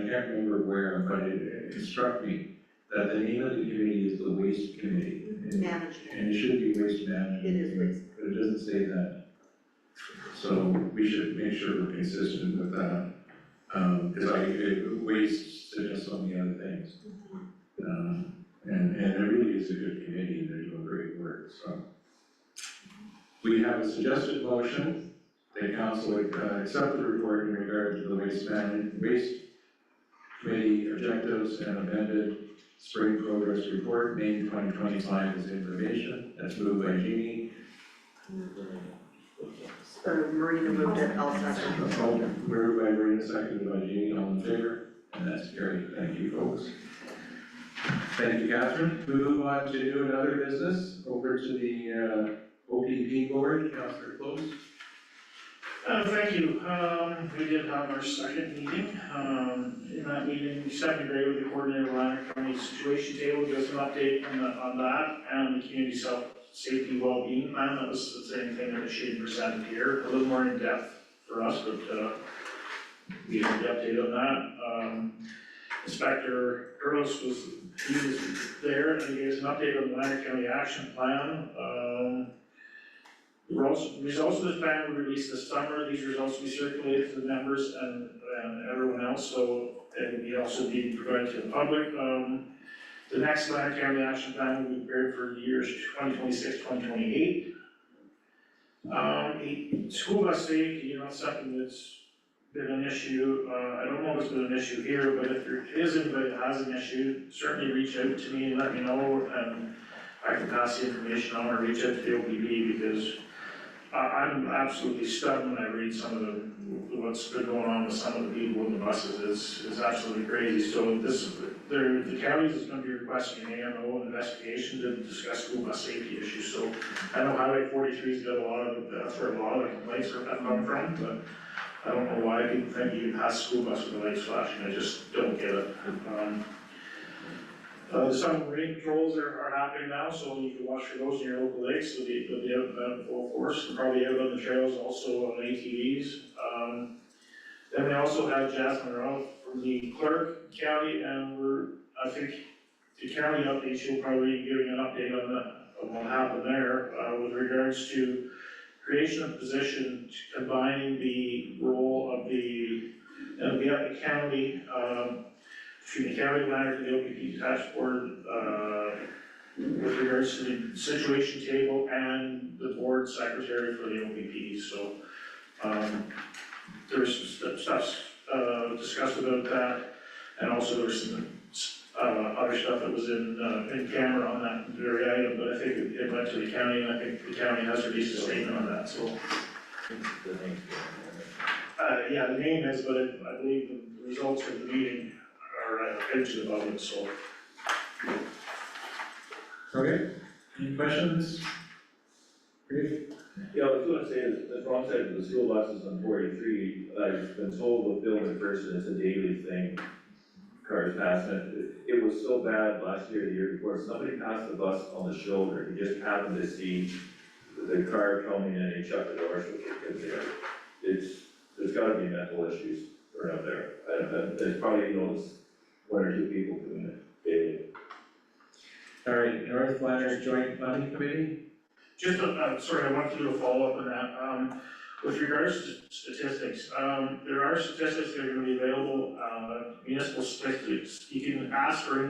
can't remember where, but it struck me that the name of the committee is the Waste Committee. Management. And it should be Waste Management. It is waste. But it doesn't say that. So we should make sure we're consistent with that, because waste suggests so many other things. And it really is a good committee, and they're doing great work, so. We have a suggested motion, that council would accept the report in regard to the waste committee objectives and amended spring progress report, May 2025 as information. That's moved by Jeannie. Marina moved it, I'll second. Moved by Marina, seconded by Jeannie, all in favor, and that's carried. Thank you, folks. Thank you, Catherine. We move on to new and other business, over to the OPP board. Councillor Close. Thank you. We did have our second meeting. In that meeting, we sat and agreed with the coordinator of Lanark County Situation Table, give us an update on that and the community safety well-being plan. That was the same thing that she had presented here, a little more in depth for us, but we had the update on that. Inspector Curtis was there and he gave us an update on the Lanark County Action Plan. Results of this plan were released this summer. These results will be circulated to the members and everyone else, so it will be also be provided to the public. The next Lanark County Action Plan will be prepared for years 2026, 2028. School bus safety, something that's been an issue. I don't know if it's been an issue here, but if there is anybody that has an issue, certainly reach out to me and let me know, and I can pass the information on or reach out to the OPP, because I'm absolutely stunned when I read some of what's been going on with some of the people in the buses. Is absolutely crazy. So the county is going to be requesting an AMO investigation to discuss school bus safety issues. So I know Highway 43's got that's where a lot of the complaints have come from, but I don't know why people think you can pass a school bus with the lights flashing. I just don't get it. The summer marine patrols are happening now, so you can watch for those in your local lakes. They'll be out in full force, and probably out on the trails, also on ATVs. Then we also have Jasmine Ralph from the Clerk County, and I think the county update, she'll probably be giving an update on what happened there, with regards to creation of position, combining the role of it'll be at the county, between the county Lanark and the OPP task board, with regards to the situation table and the board secretary for the OPP. So there's some stuff discussed about that, and also there's some other stuff that was in camera on that very item, but I think it went to the county, and I think the county has released a statement on that. So yeah, the name is, but I believe the results of the meeting are into the public, so. Okay, any questions? Great. Yeah, I was gonna say, as Ron said, the school buses on 43, I've been told with Bill McPherson, it's a daily thing. Cars passing it. It was so bad last year, the year before, somebody passed the bus on the shoulder. He just happened to see the car coming in and he shut the door so he could get there. There's gotta be mental issues around there. There's probably, one or two people doing it daily. All right, North Lanark Joint Planning Committee? Just, sorry, I want to do a follow-up on that. With regards to statistics, there are statistics that are gonna be available, municipal statistics. You can ask for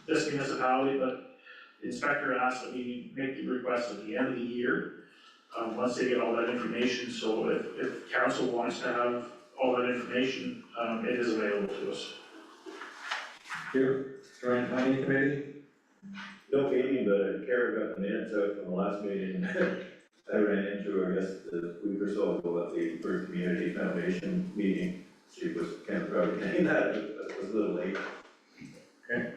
this municipality, but the inspector asked that we make the request at the end of the year, once they get all that information. So if council wants to have all that information, it is available to us. Here, Joint Planning Committee? No meeting, but Kara got the minutes out from the last meeting. I ran into her, I guess, the week or so ago at the First Community Foundation meeting. She was kind of proud of getting that, but it was a little late. Okay.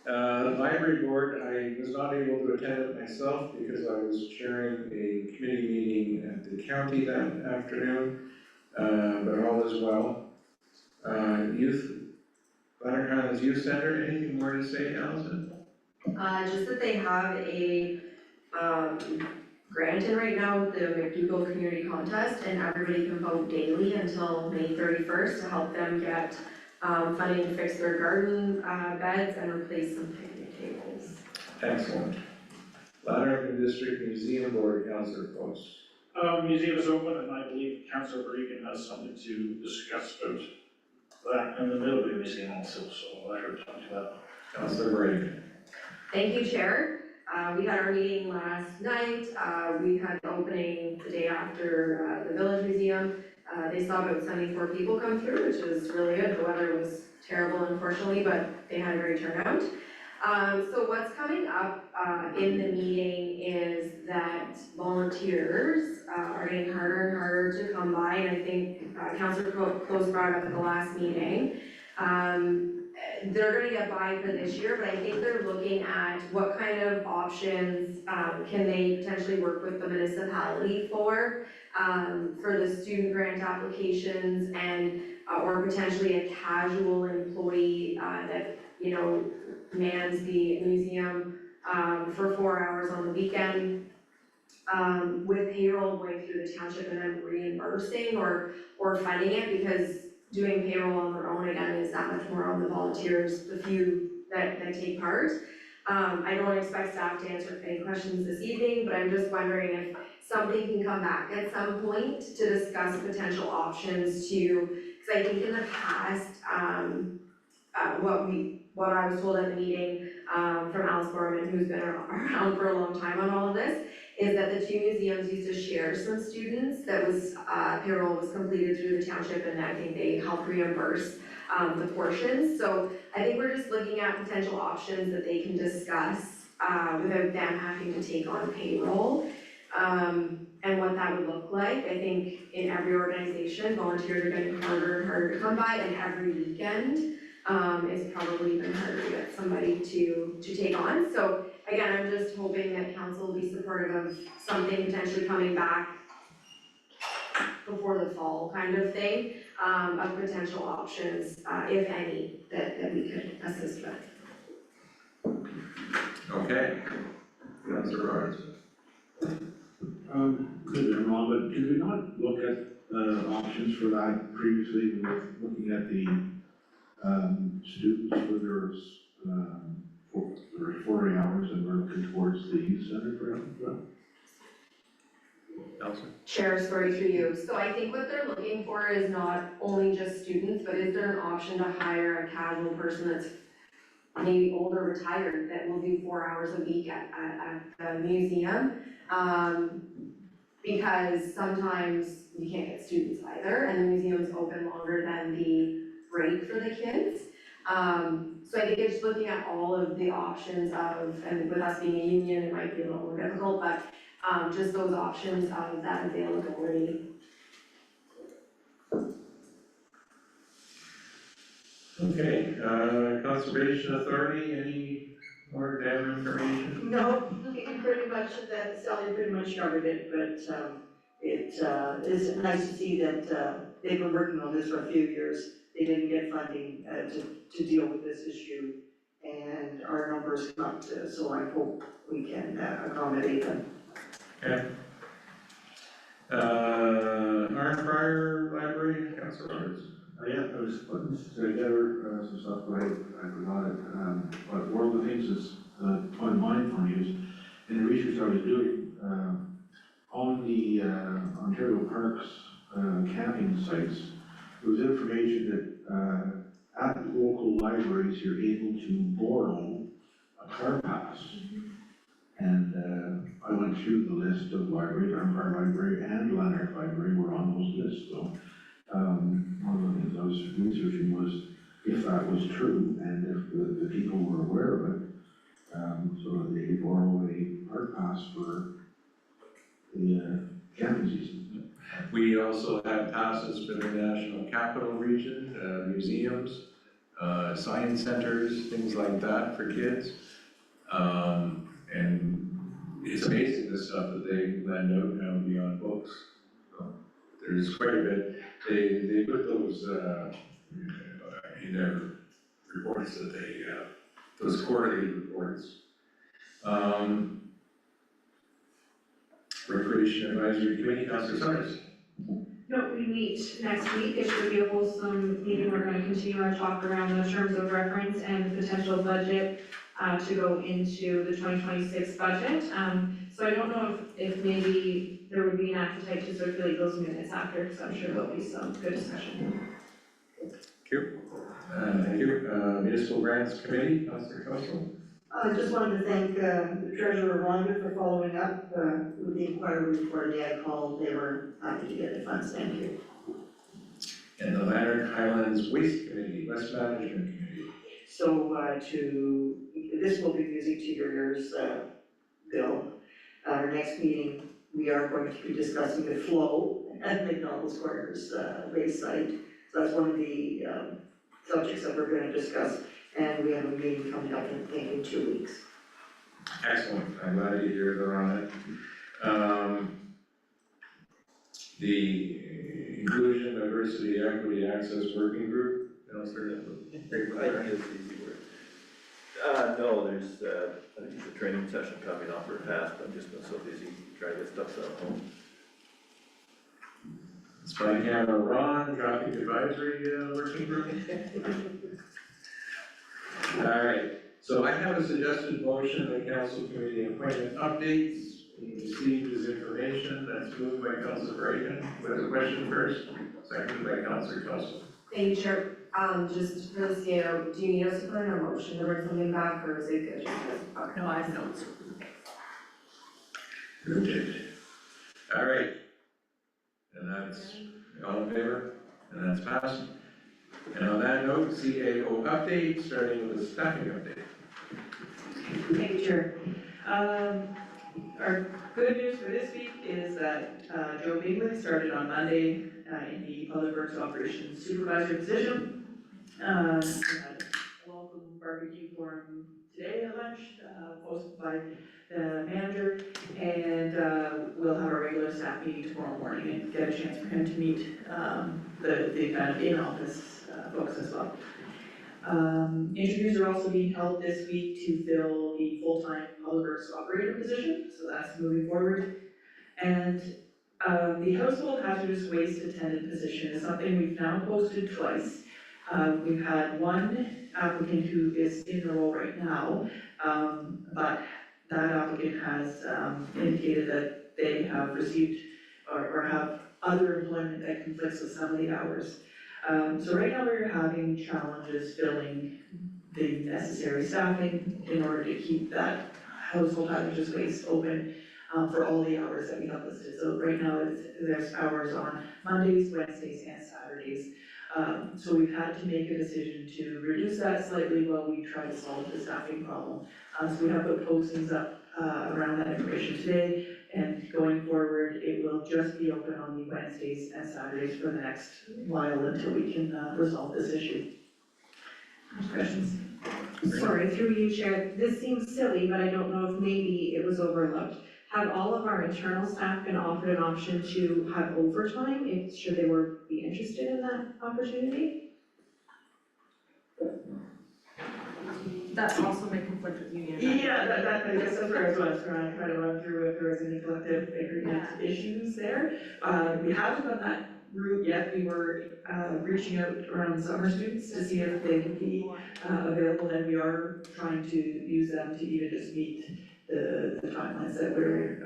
Library Board, I was not able to attend it myself because I was chairing a committee meeting at the county that afternoon, but all is well. Lanark Highlands Youth Center, anything more to say, Allison? Just that they have a, grant in right now with the McDougall Community Contest, and everybody can vote daily until May 31st to help them get, funding to fix their garden, beds and replace some picnic tables. Excellent. Lanark District Museum Board, Councillor Post. Museum is open, and I believe Councillor Regan has something to discuss about that in the middle of the museum also, so I heard talk to that. Councillor Brady. Thank you, Chair. We had our meeting last night. We had the opening the day after the Village Museum. They saw about 74 people come through, which is really good. The weather was terrible, unfortunately, but they had a great turnout. So what's coming up in the meeting is that volunteers are getting harder and harder to come by, and I think Councillor Close brought it up at the last meeting. They're gonna get by for this year, but I think they're looking at what kind of options can they potentially work with the municipality for the student grant applications and or potentially a casual employee that, you know, mans the museum for 4 hours on the weekend with payroll going through the township and then reimbursing or funding it, because doing payroll on their own again is that much more on the volunteers, the few that take part. I don't expect staff to answer any questions this evening, but I'm just wondering if something can come back at some point to discuss potential options to, because I think in the past, what I was told at the meeting from Alice Borman, who's been around for a long time on all of this, is that the two museums used to share some students that was, payroll was completed through the township, and I think they helped reimburse the portions. So I think we're just looking at potential options that they can discuss without them having to take on payroll. And what that would look like. I think in every organization, volunteers are getting harder and harder to come by, and every weekend is probably even harder to get somebody to take on. So again, I'm just hoping that council will be supportive of something potentially coming back before the fall kind of thing, of potential options, if any, that we could assist with. Okay. Councillor Roberts. Could be wrong, but did we not look at options for that previously with looking at the students for their 40 hours and we're looking towards the youth center for them? Chair, sorry through you. So I think what they're looking for is not only just students, but is there an option to hire a casual person that's maybe older, retired, that will do 4 hours a week at the museum? Because sometimes you can't get students either, and the museum's open longer than the break for the kids. So I think it's looking at all of the options of, and with us being a union, it might be a little more difficult, but just those options of that availability. Okay, Conservation Authority, any more damn information? No, pretty much, Sally pretty much covered it, but it is nice to see that they've been working on this for a few years. They didn't get funding to deal with this issue, and our numbers come up to, so I hope we can accommodate them. Okay. Aaron Pryor Library, Councillor Roberts. Yeah, I was putting together some stuff, but I forgot it. But one of the things that's on mind for me is, in the research I was doing, on the Ontario Parks camping sites, there was information that at the local libraries, you're able to borrow a car pass. And I went through the list of libraries, Armbar Library and Lanark Library were on those lists. So one of the things I was researching was if that was true and if the people were aware of it, so that they could borrow a park pass for the camping season. We also have passes for the National Capital Region, museums, science centers, things like that for kids. And it's amazing the stuff that they lend out now beyond books. So there's quite a bit. They put those in their reports that they, those quarterly reports. Recreation Advisory Committee, Councillor Summers. No, we meet next week. It should be a wholesome meeting. We're going to continue our talk around the terms of reference and potential budget to go into the 2026 budget. So I don't know if maybe there would be an appetite to circulate those minutes after, because I'm sure there'll be some good discussion. Thank you. Municipal Grants Committee, Councilor Council. I just wanted to thank the treasurer Rhonda for following up with the inquiry report. They had called, they were happy to get the funds, thank you. And the Lanark Highlands Waste Committee, West Management Committee. So this will be music to your ears, Bill. Our next meeting, we are going to be discussing the flow at McDonald's Corners waste site. So that's one of the subjects that we're going to discuss, and we have a meeting coming up in 2 weeks. Excellent, I'm glad to hear they're on it. The Inclusion, Diversity, Equity, Access Working Group, Councilor. I think it's easy work. No, there's, I think there's a training session coming up for past, I've just been so busy trying to get stuff done at home. Spy Camera Ron, Traffic Advisory Working Group. All right, so I have a suggested motion, the council committee appointment updates. We received this information, that's moved by Councilor Reagan. Who has a question first? Seconded by Councilor Council. Thank you, Chair. Just for the CAO, do you need us to put in a motion to bring something back, or is it good? Okay. No, I have notes. Noted. All right. And that's all in favor? And that's passed. And on that note, CAO update, starting with the staffing update. Thank you, Chair. Our good news for this week is that Joe Bingley started on Monday in the Public Works Operations Supervisor position. We had a welcome barbecue for him today at lunch, hosted by the manager, and we'll have a regular staff meeting tomorrow morning and get a chance for him to meet the kind of in-office folks as well. Interviews are also being held this week to fill the full-time Public Works Operator position, so that's moving forward. And the Household Hazardous Waste Attendant position is something we've now posted twice. We've had one applicant who is in the role right now, but that applicant has indicated that they have received or have other employment that conflicts with some of the hours. So right now we're having challenges filling the necessary staffing in order to keep that household hazardous waste open for all the hours that we have listed. So right now there's hours on Mondays, Wednesdays, and Saturdays. So we've had to make a decision to reduce that slightly while we try to solve the staffing problem. So we have put postings up around that information today, and going forward, it will just be open on the Wednesdays and Saturdays for the next while until we can resolve this issue. Questions? Sorry, through you, Chair, this seems silly, but I don't know if maybe it was overlooked. Have all of our internal staff been offered an option to have overtime if, should they be interested in that opportunity? That also may conflict with union. Yeah, I guess that's where I was trying to run through if there was any collective agreement issues there. We haven't done that route yet. We were reaching out around summer students to see if they could be available, and we are trying to use them to even just meet the timelines that we're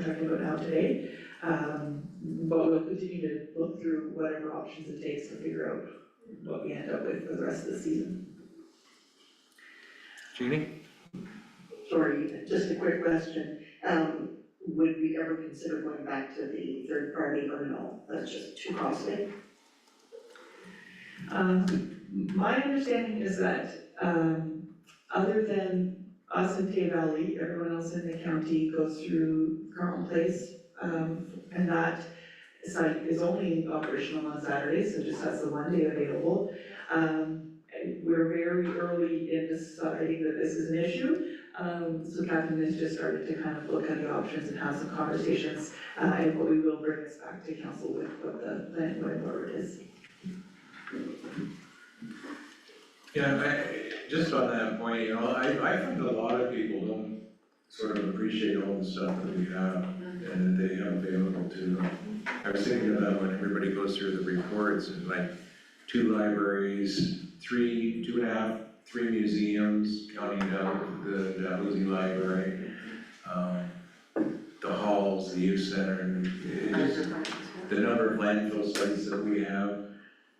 talking about now today. But we'll continue to look through whatever options it takes to figure out what we end up with for the rest of the season. Jeannie? Sorry, just a quick question. Would we ever consider going back to the third party or no? That's just too costly? My understanding is that, other than us in Tay Valley, everyone else in the county goes through Carmel Place, and that site is only operational on Saturdays, so just has the one day available. We're very early in deciding that this is an issue, so Catherine has just started to kind of look at the options and have some conversations, and what we will bring this back to council with what the plan going forward is. Yeah, just on that point, you know, I find a lot of people don't sort of appreciate all the stuff that we have and that they have available to them. I was thinking about when everybody goes through the reports and like 2 libraries, 3 3 museums, counting the Dalhousie Library, the halls, the youth center, and the number of landfill sites that we have.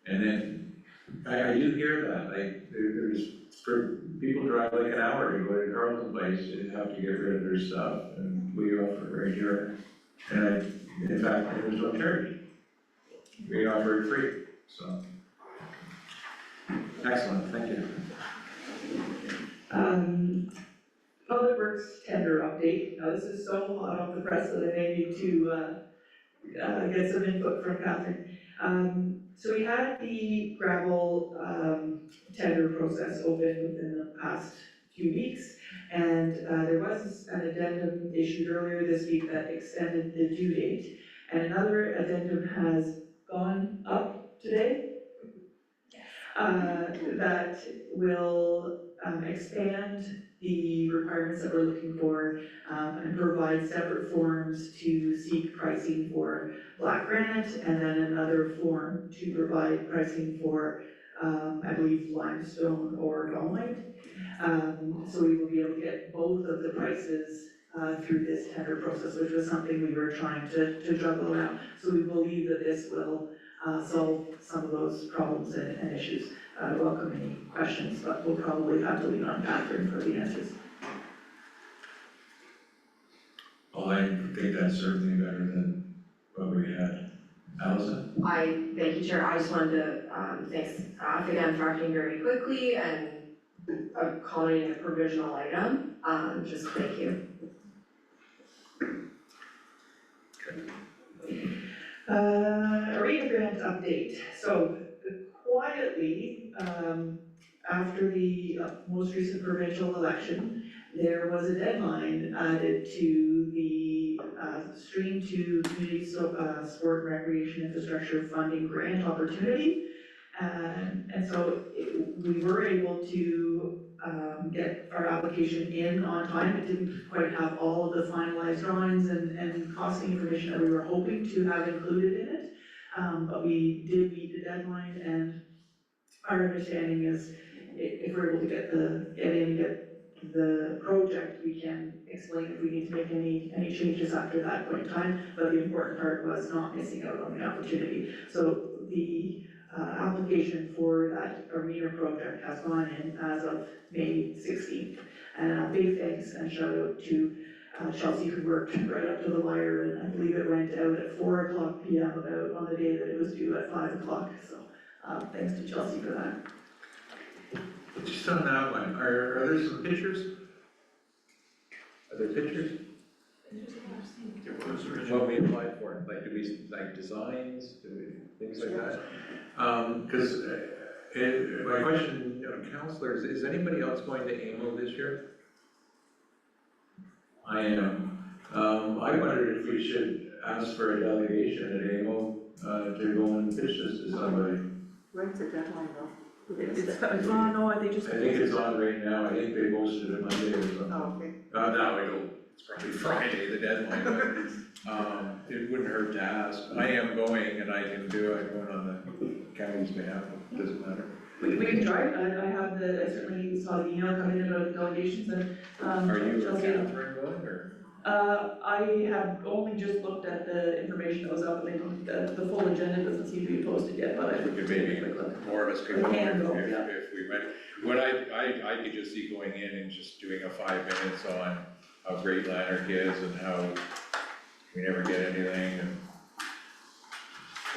And then, I do hear that, like, people drive like an hour to go to Carlton Place to have to get rid of their stuff, and we offer it right here. And in fact, there's no charge. We offer it free, so. Excellent, thank you. Public Works tender update. Now, this is so hot off the press that I may need to get some input from Catherine. So we had the gravel tender process open within the past few weeks, and there was an addendum issued earlier this week that extended the due date, and another addendum has gone up today that will expand the requirements that we're looking for and provide separate forms to seek pricing for black granite, and then another form to provide pricing for, I believe, limestone or dolomite. So we will be able to get both of the prices through this tender process, which was something we were trying to juggle around. So we believe that this will solve some of those problems and issues. I welcome any questions, but we'll probably have to lean on Catherine for the answers. Well, I think that's certainly better than what we had. Allison? Thank you, Chair. I just wanted to, thanks, again, for acting very quickly and accommodating a provisional item. Just thank you. Arena grant update. So quietly, after the most recent provincial election, there was a deadline added to the Stream 2 Community Sport and Recreation Infrastructure Funding Grant Opportunity. And so we were able to get our application in on time. It didn't quite have all of the finalized drawings and costing information that we were hoping to have included in it. But we did meet the deadline, and our understanding is if we're able to get the project, we can explain if we need to make any changes after that point in time. But the important part was not missing out on the opportunity. So the application for that arena project has gone in as of May 16th. And big thanks and shout out to Chelsea, who worked right up to the wire, and I believe it went out at 4:00 p.m. about on the day that it was due at 5 o'clock. So thanks to Chelsea for that. Just on that one, are there some pictures? Are there pictures? What we applied for, like, do we, like, designs, things like that? Because my question, counselors, is anybody else going to AMO this year? I am. I wondered if we should ask for a delegation at AMO to go and pitch this to somebody. When's the deadline though? It's on, no, I think just. I think it's on right now. I think they posted it Monday or something. Oh, okay. No, it's probably Friday, the deadline, but it wouldn't hurt to ask. I am going, and I can do it, going on the county's behalf, it doesn't matter. We can try it. I certainly saw the email come in about delegations and, Are you and Chelsea. Catherine going, or? I have only just looked at the information that was up, and the full agenda doesn't seem to be posted yet, but I We could maybe, more of us could go if we went. What I could just see going in and just doing a 5 minutes on how great Lanark is and how we never get anything and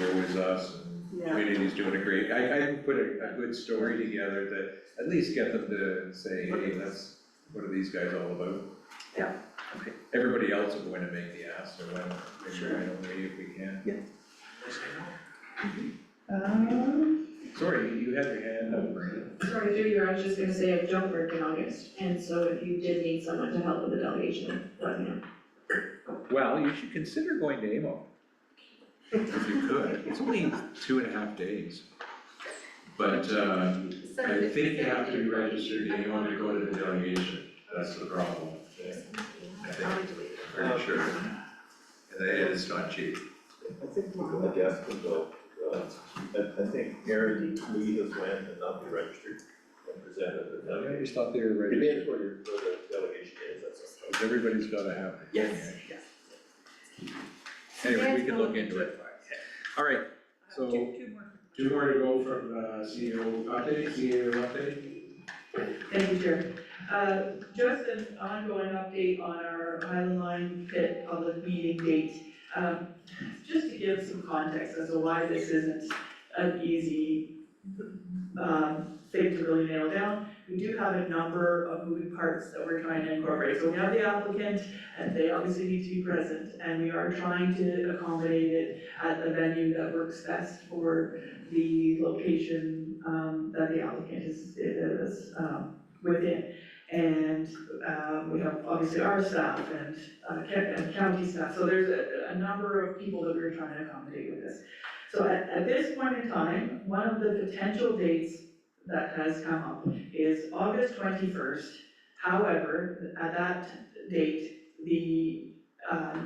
woe is us and community's doing a great, I can put a good story together that at least get them to say, hey, what are these guys all about? Yeah, okay. Everybody else will go in and make the ask, so maybe right away if we can. Yeah. Sorry, you had your hand up, Brandon. Sorry, through you, I was just gonna say I don't work in August, and so if you did need someone to help with the delegation, let me know. Well, you should consider going to AMO. If you could, it's only 2.5 days. But, I think you have to be registered to AMO to go to the delegation. That's the problem. I think, pretty sure. And it's not cheap. I think you can adjust them though. I think Aaron Lee has went and not be registered. and present it. I just thought they were ready. Depends where the delegation is, that's all. Everybody's gotta have. Yes, yes. Anyway, we can look into it. All right, so two more to go from CEO update. Thank you, Chair. Just an ongoing update on our Highland Line pit public meeting date. Just to give some context as to why this isn't an easy thing to really nail down. We do have a number of moving parts that we're trying to incorporate. So we have the applicant, and they obviously need to be present, and we are trying to accommodate it at a venue that works best for the location that the applicant is within. And we have obviously our staff and county staff, so there's a number of people that we're trying to accommodate with this. So at this point in time, one of the potential dates that has come up is August 21st. However, at that date, the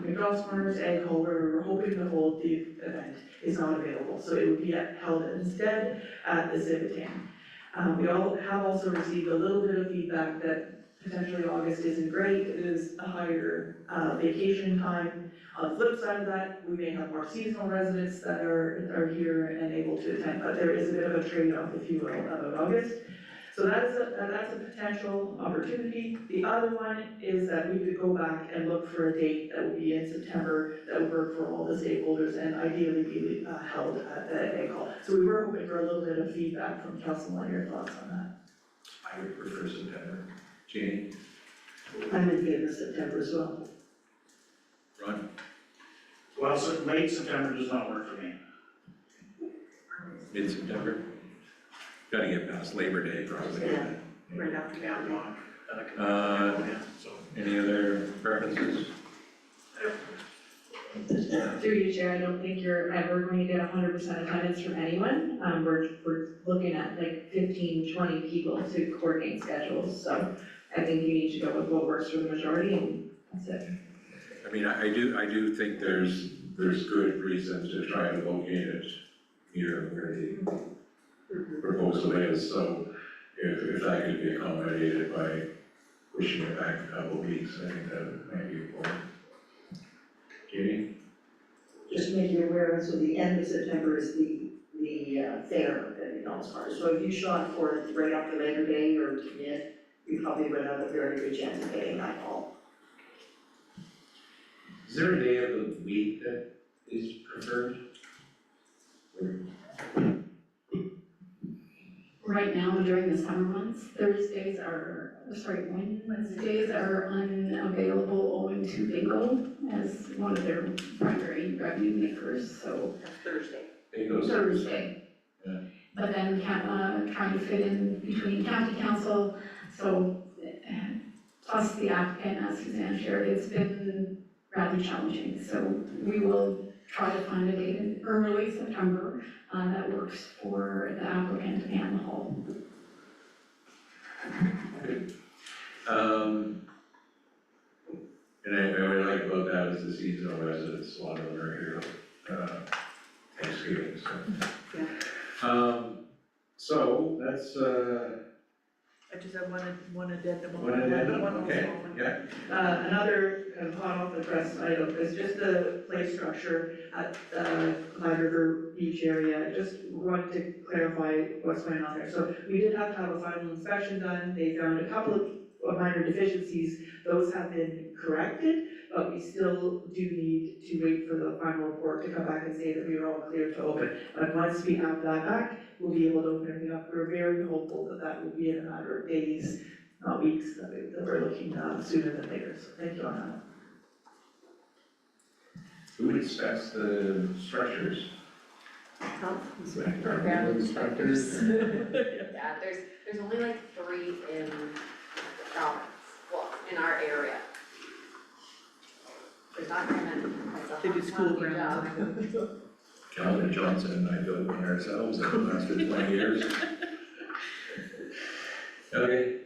McDonald's Corners Egg Hole, where we're hoping to hold the event, is not available. So it would be held instead at the Civitan. We all have also received a little bit of feedback that potentially August isn't great, it is a higher vacation time. On the flip side of that, we may have more seasonal residents that are here and able to attend, but there is a bit of a trade-off, if you will, about August. So that's a potential opportunity. The other one is that we could go back and look for a date that would be in September that would work for all the stakeholders and ideally be held at the Egg Hall. So we were hoping for a little bit of feedback from council on your thoughts on that. I would prefer September. Janie? I'm in favor of September as well. Ron? Well, so late September does not work for me. Mid-September? Gotta get past Labor Day probably. Yeah, right after that. Any other preferences? Through you, Chair, I don't think you're ever going to get 100% attendance from anyone. We're looking at like 15, 20 people to coordinate schedules, so I think you need to go with what works for the majority, and that's it. I mean, I do think there's good reasons to try to locate it here where the proposal is, so if that could be accommodated by pushing it back a couple of weeks, I think that might be important. Katie? Just to make you aware, so the end of September is the fair at McDonald's Corners. So if you shot for it right after Labor Day or mid, you probably would have a very good chance of getting that call. Is there a day of the week that is preferred? Right now, during the summer months, Wednesdays are unavailable owing to bingo as one of their primary revenue makers, so. Thursday. Thursday. Yeah. But then trying to fit in between county council, so plus the applicant, as Suzanne shared, it's been rather challenging. So we will try to find a date in early September that works for the applicant and the hall. Good. And what I like about that is the seasonal residents, a lot of them are here, Thanksgiving, so. Yeah. So that's, I just have one addendum. One addendum, One okay, small one. yeah. Another kind of hot off the press item is just the play structure at Clyde River Beach area. Just wanted to clarify what's going on there. So we did have to have a final inspection done. They found a couple of minor deficiencies. Those have been corrected, but we still do need to wait for the final report to come back and say that we are all clear to open. But once we have that back, we'll be able to open everything up. We're very hopeful that that will be in a matter of days, not weeks, that we're looking sooner than later. So thank you on that. Who inspects the structures? Ground inspectors. Yeah, there's only like 3 in province, well, in our area. There's not very many. They do school grounds. Calvin Johnson and I built one ourselves, that lasted 20 years. Okay.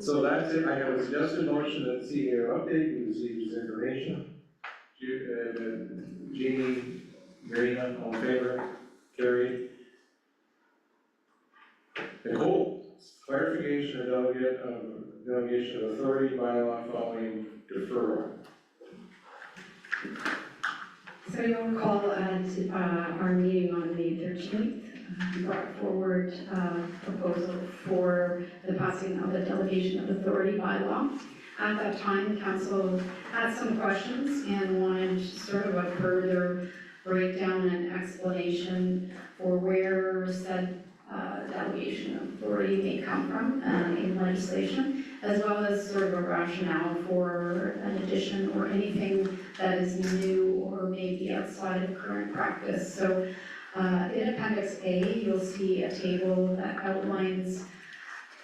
So that's it, I have a suggested motion that CEO update, we received this information. Jeannie, Marina, all in favor? Carried. Nicole? clarification of delegation of authority bylaw following deferral. So you'll recall at our meeting on May 13th, we brought forward a proposal for the passing of the delegation of authority bylaw. At that time, the council had some questions and wanted sort of a further breakdown and explanation for where said delegation of authority may come from in legislation, as well as sort of a rationale for an addition or anything that is new or maybe outside of current practice. So in Appendix A, you'll see a table that outlines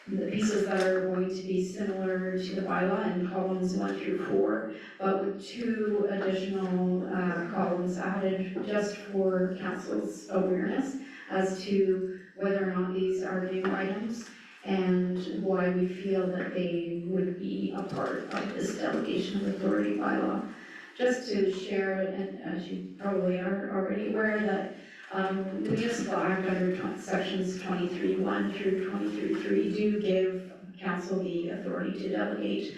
the pieces that are going to be similar to the bylaw in columns 1 through 4, but with 2 additional columns added just for council's awareness as to whether or not these are new items and why we feel that they would be a part of this delegation of authority bylaw. Just to share, and as you probably are already aware, that the Municipal Act under sections 23(1) through 23(3) do give council the authority to delegate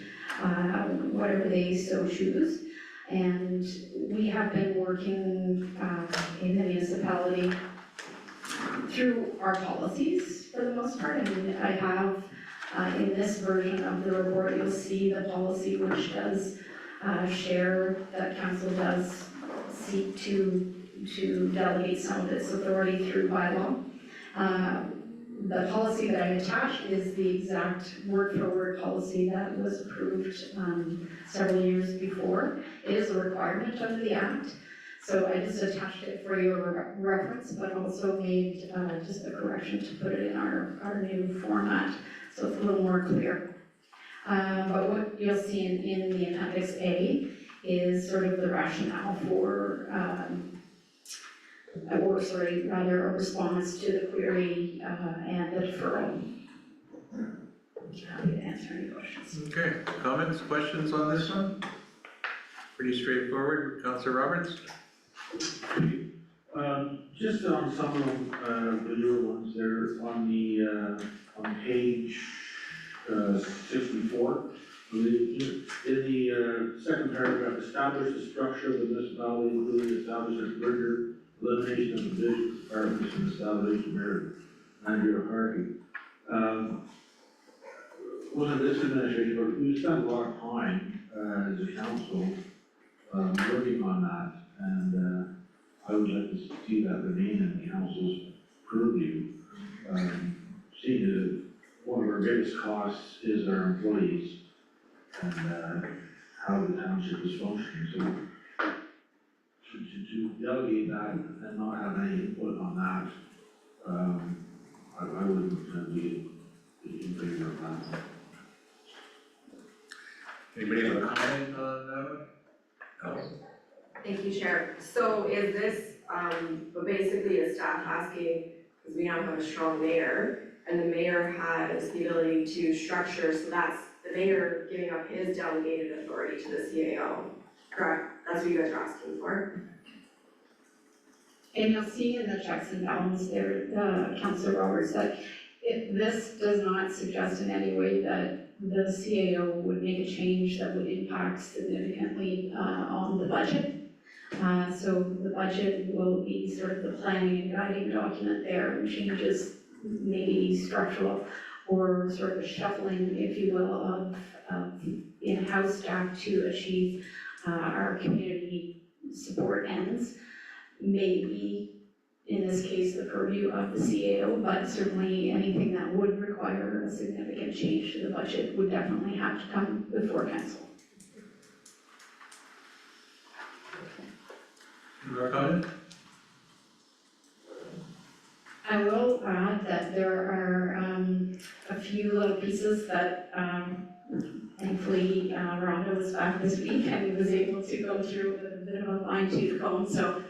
whatever they so choose. And we have been working in the municipality through our policies for the most part. And I have in this version of the report, you'll see the policy which does share that council does seek to delegate some of its authority through bylaw. The policy that I attached is the exact word-for-word policy that was approved several years before. It is a requirement under the Act, so I just attached it for your reference, but also made just a correction to put it in our new format, so it's a little more clear. But what you'll see in the Appendix A is sort of the rationale for rather a response to the query and the deferral. Happy to answer any questions. Okay, comments, questions on this one? Pretty straightforward. Councillor Roberts? Just on some of the newer ones there, on page 64, in the second paragraph, establish the structure of the municipality, including establishment, merger, elimination of divisions, departments, and establishment of managerial hierarchy. Wasn't this administration, but we spent a lot of time as a council working on that, and I would like to see that remain in the council's purview. Seeing that one of our biggest costs is our employees and how the township is functioning. So to delegate that and not have any input on that, I wouldn't be in favor of that. Anybody have a comment on that one? No. Thank you, Chair. So is this, basically a staff asking, because we now have a strong mayor, and the mayor has the ability to structure, so that's the mayor giving up his delegated authority to the CAO, correct? That's what you guys are asking for? And you'll see in the checks and balances there, Councillor Roberts, that this does not suggest in any way that the CAO would make a change that would impact significantly on the budget. So the budget will be sort of the planning and guiding document there, and changes maybe structural or sort of shuffling, if you will, of in-house staff to achieve our community support ends. Maybe in this case, the purview of the CAO, but certainly anything that would require a significant change to the budget would definitely have to come before council. More comment? I will add that there are a few little pieces that thankfully Rhonda was back this week and was able to go through with a bit of a fine-tooth comb. So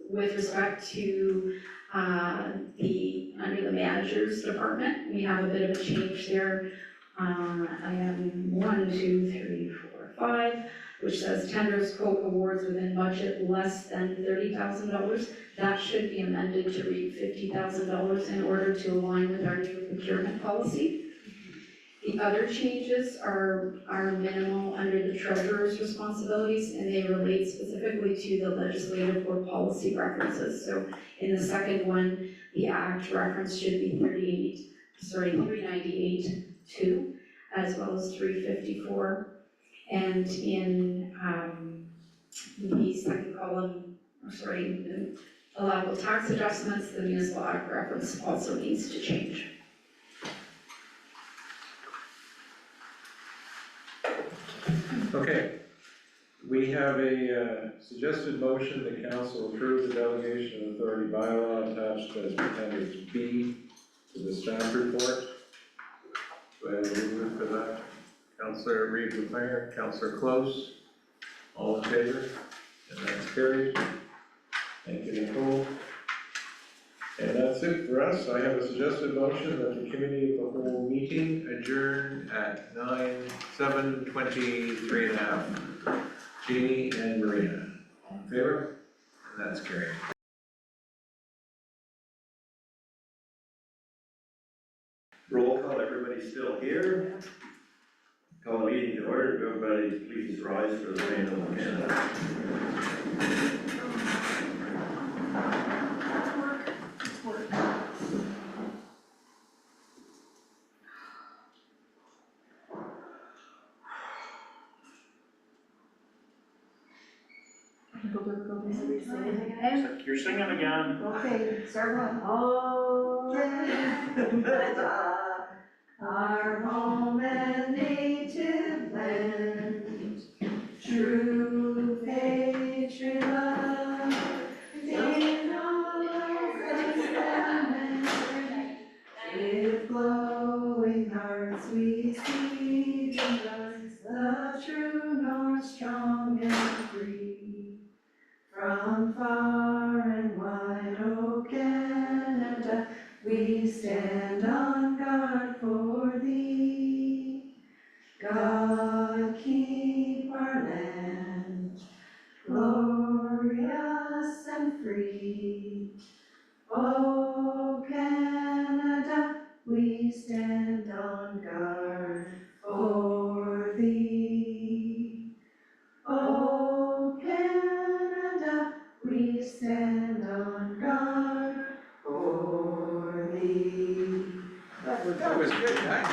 with respect to under the manager's department, we have a bit of a change there. I am 1, 2, 3, 4, 5. which says tender scope awards within budget less than $30,000. That should be amended to read $50,000 in order to align with our new procurement policy. The other changes are minimal under the treasurer's responsibilities, and they relate specifically to the legislative or policy references. So in the second one, the act reference should be 398-2, as well as 354. And in the second column, allowable tax adjustments, the municipal act reference also needs to change. Okay, we have a suggested motion that council approve the delegation of authority bylaw attached as appendix B to the staff report. Do I have a mover for that? Councillor Reid McLaren, Councillor Close, all in favor? And that's carried. Thank you, Nicole. And that's it for us. I have a suggested motion that the committee of the whole meeting adjourn at 7:23.5. Jeannie and Marina, all in favor? And that's carried. Roll call, everybody's still here. Call the meeting to order. Everybody please rise for the pledge of allegiance. You're singing again. Okay, start one. Oh, Canada, our home and native land, true patriot love, in all our stand, with glowing hearts we see the true north, strong and free. From far and wide, oh Canada, we stand on guard for thee. God keep our land glorious and free. Oh Canada, we stand on guard for thee. Oh Canada, we stand on guard for thee. That was good, huh?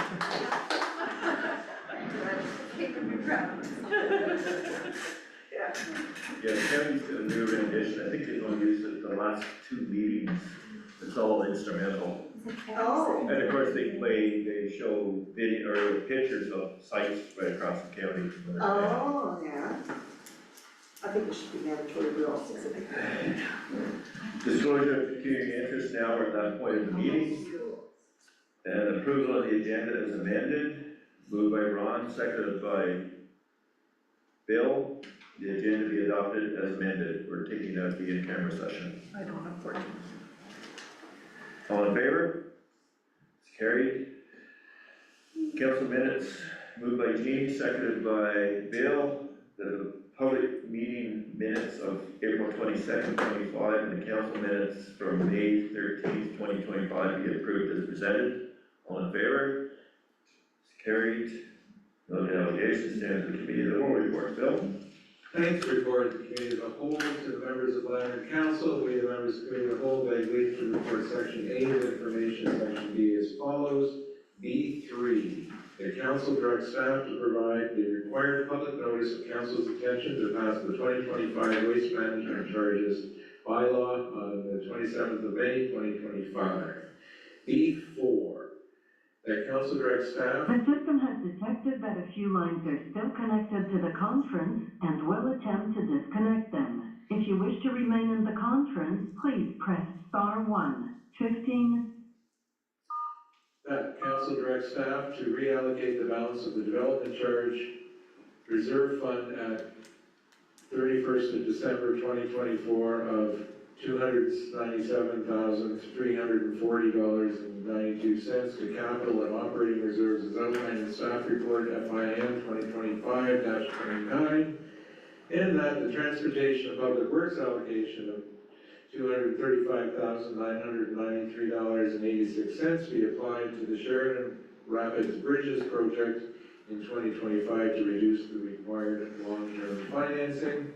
Yeah, Kevin's got a new rendition. I think they've only used it the last 2 meetings. It's all instrumental. Oh. And of course, they show video or pictures of sites right across the county. Oh, yeah. I think it should be mandatory, we all say. Disclosure of pecuniary interest, now we're at that point of the meeting. And approval of the agenda is amended, moved by Ron, seconded by Bill. The agenda be adopted as amended. We're taking out the in-camera session. I don't have 14. All in favor? It's carried. Council minutes, moved by Jean, seconded by Bill. The public meeting minutes of April 22nd, 25, and the council minutes from May 13th, 2025 be approved as presented. All in favor? It's carried. No delegations, stands the committee of the whole report. Bill? Thanks, report of the committee of the whole to the members of Lanark Council. We, the members of the committee of the whole, beg leave to report section A of information, section B as follows. B3, the council directs staff to provide the required public notice of council's intention to pass the 2025 waste management charges bylaw on the 27th of May, 2025. B4, that council directs staff. The system has detected that a few lines are still connected to the conference and will attempt to disconnect them. If you wish to remain in the conference, please press *1. 15. That council directs staff to reallocate the balance of the development charge reserve fund at 31st of December 2024 of $297,340.92 to capital and operating reserves as outlined in staff report FIM 2025-29 and that the transportation and public works allocation of $235,993.86 be applied to the Sheridan Rapids Bridges project in 2025 to reduce the required long-term financing.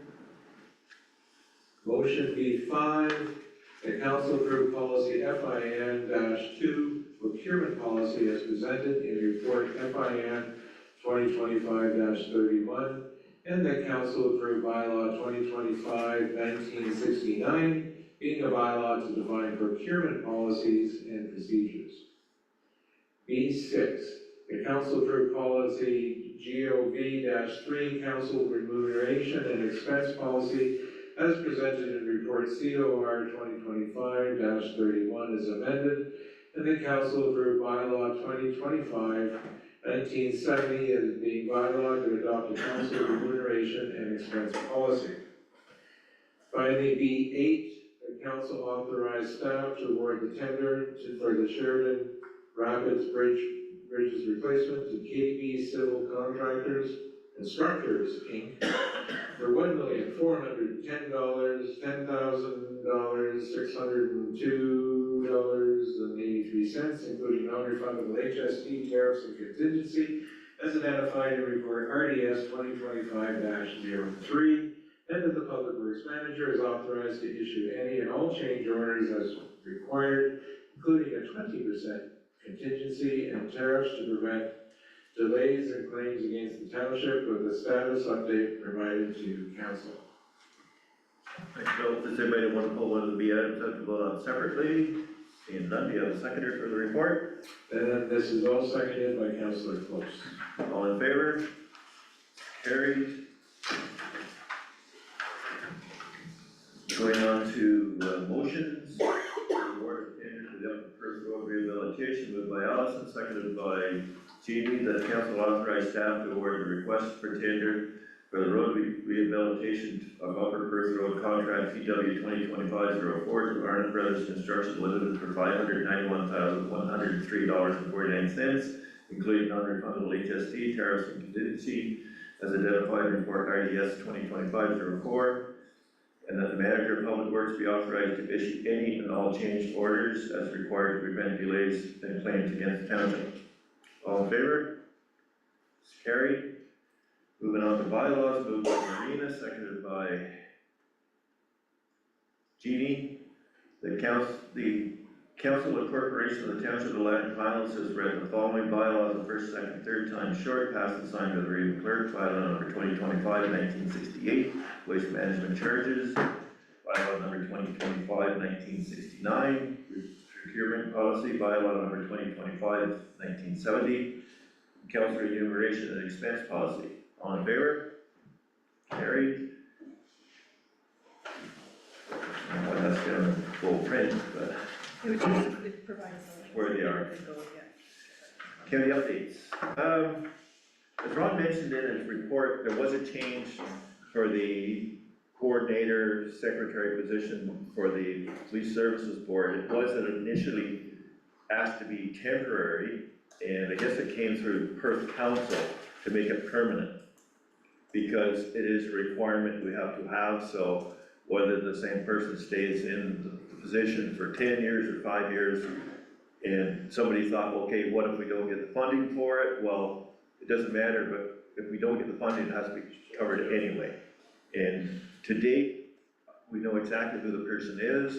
Motion B5, the council approve policy FIN-2 procurement policy as presented in report FIN 2025-31, and that council approve bylaw 2025-1969, being a bylaw to define procurement policies and procedures. B6, the council approve policy GOV-3, council remuneration and expense policy as presented in report COR 2025-31 as amended, and the council approve bylaw 2025-1970 as being bylaw to adopt a council remuneration and expense policy. Finally, B8, the council authorize staff to award the tender for the Sheridan Rapids Bridges replacement to KB Civil Contractors and Structures, Inc. for $1,410,602.83, including non-refundable HST tariffs and contingency, as identified in report RDS 2025-03, and that the Public Works Manager is authorized to issue any and all change orders as required, including a 20% contingency and tariffs to prevent delays and claims against the township, with a status update provided to council. Thanks, Bill. Does anybody want to pull one of the B items out to vote on separately? Seeing none, do you have a seconder for the report? And this is all seconded by Councillor Close. All in favor? Carried. Going on to motions. Award of tender to the Upper Perth Road rehabilitation, moved by Allison, seconded by Jeannie, that council authorized staff to award the request for tender for the road rehabilitation of Upper Perth Road contract PW 2025-04 to Arnott Brothers Construction Limited for $591,103.49, including non-refundable HST, tariffs, and contingency, as identified in report RDS 2025-04, and that the manager of public works be authorized to issue any and all change orders as required to prevent delays and claims against the township. All in favor? It's carried. Moving on to bylaws, moved by Marina, seconded by Jeannie. The council of corporation of the Township of Lanark Highlands has read the following bylaws the first, second, third time short, passed and signed by the reading clerk. Bylaw number 2025-1968, waste management charges. Bylaw number 2025-1969, procurement policy. Bylaw number 2025-1970, council remuneration and expense policy. All in favor? Carried. One has to get on full print, but where they are. County updates. As Ron mentioned in his report, there was a change for the coordinator, secretary position for the police services board. It wasn't initially asked to be temporary, and I guess it came through Perth Council to make it permanent, because it is a requirement we have to have. So whether the same person stays in the position for 10 years or 5 years, and somebody thought, okay, what if we don't get the funding for it? Well, it doesn't matter, but if we don't get the funding, it has to be covered anyway. And to date, we know exactly who the person is,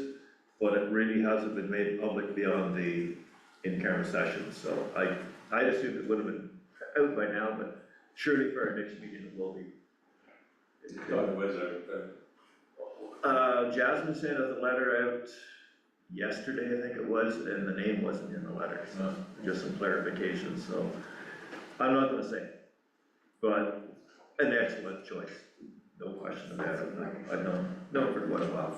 but it really hasn't been made public beyond the in-camera session. So I assumed it would have been out by now, but surely for our next meeting it will be. Jasmine sent us a letter out yesterday, I think it was, and the name wasn't in the letter, so just some clarification. So I'm not gonna say, but an excellent choice, no question about it. I've known for quite a while.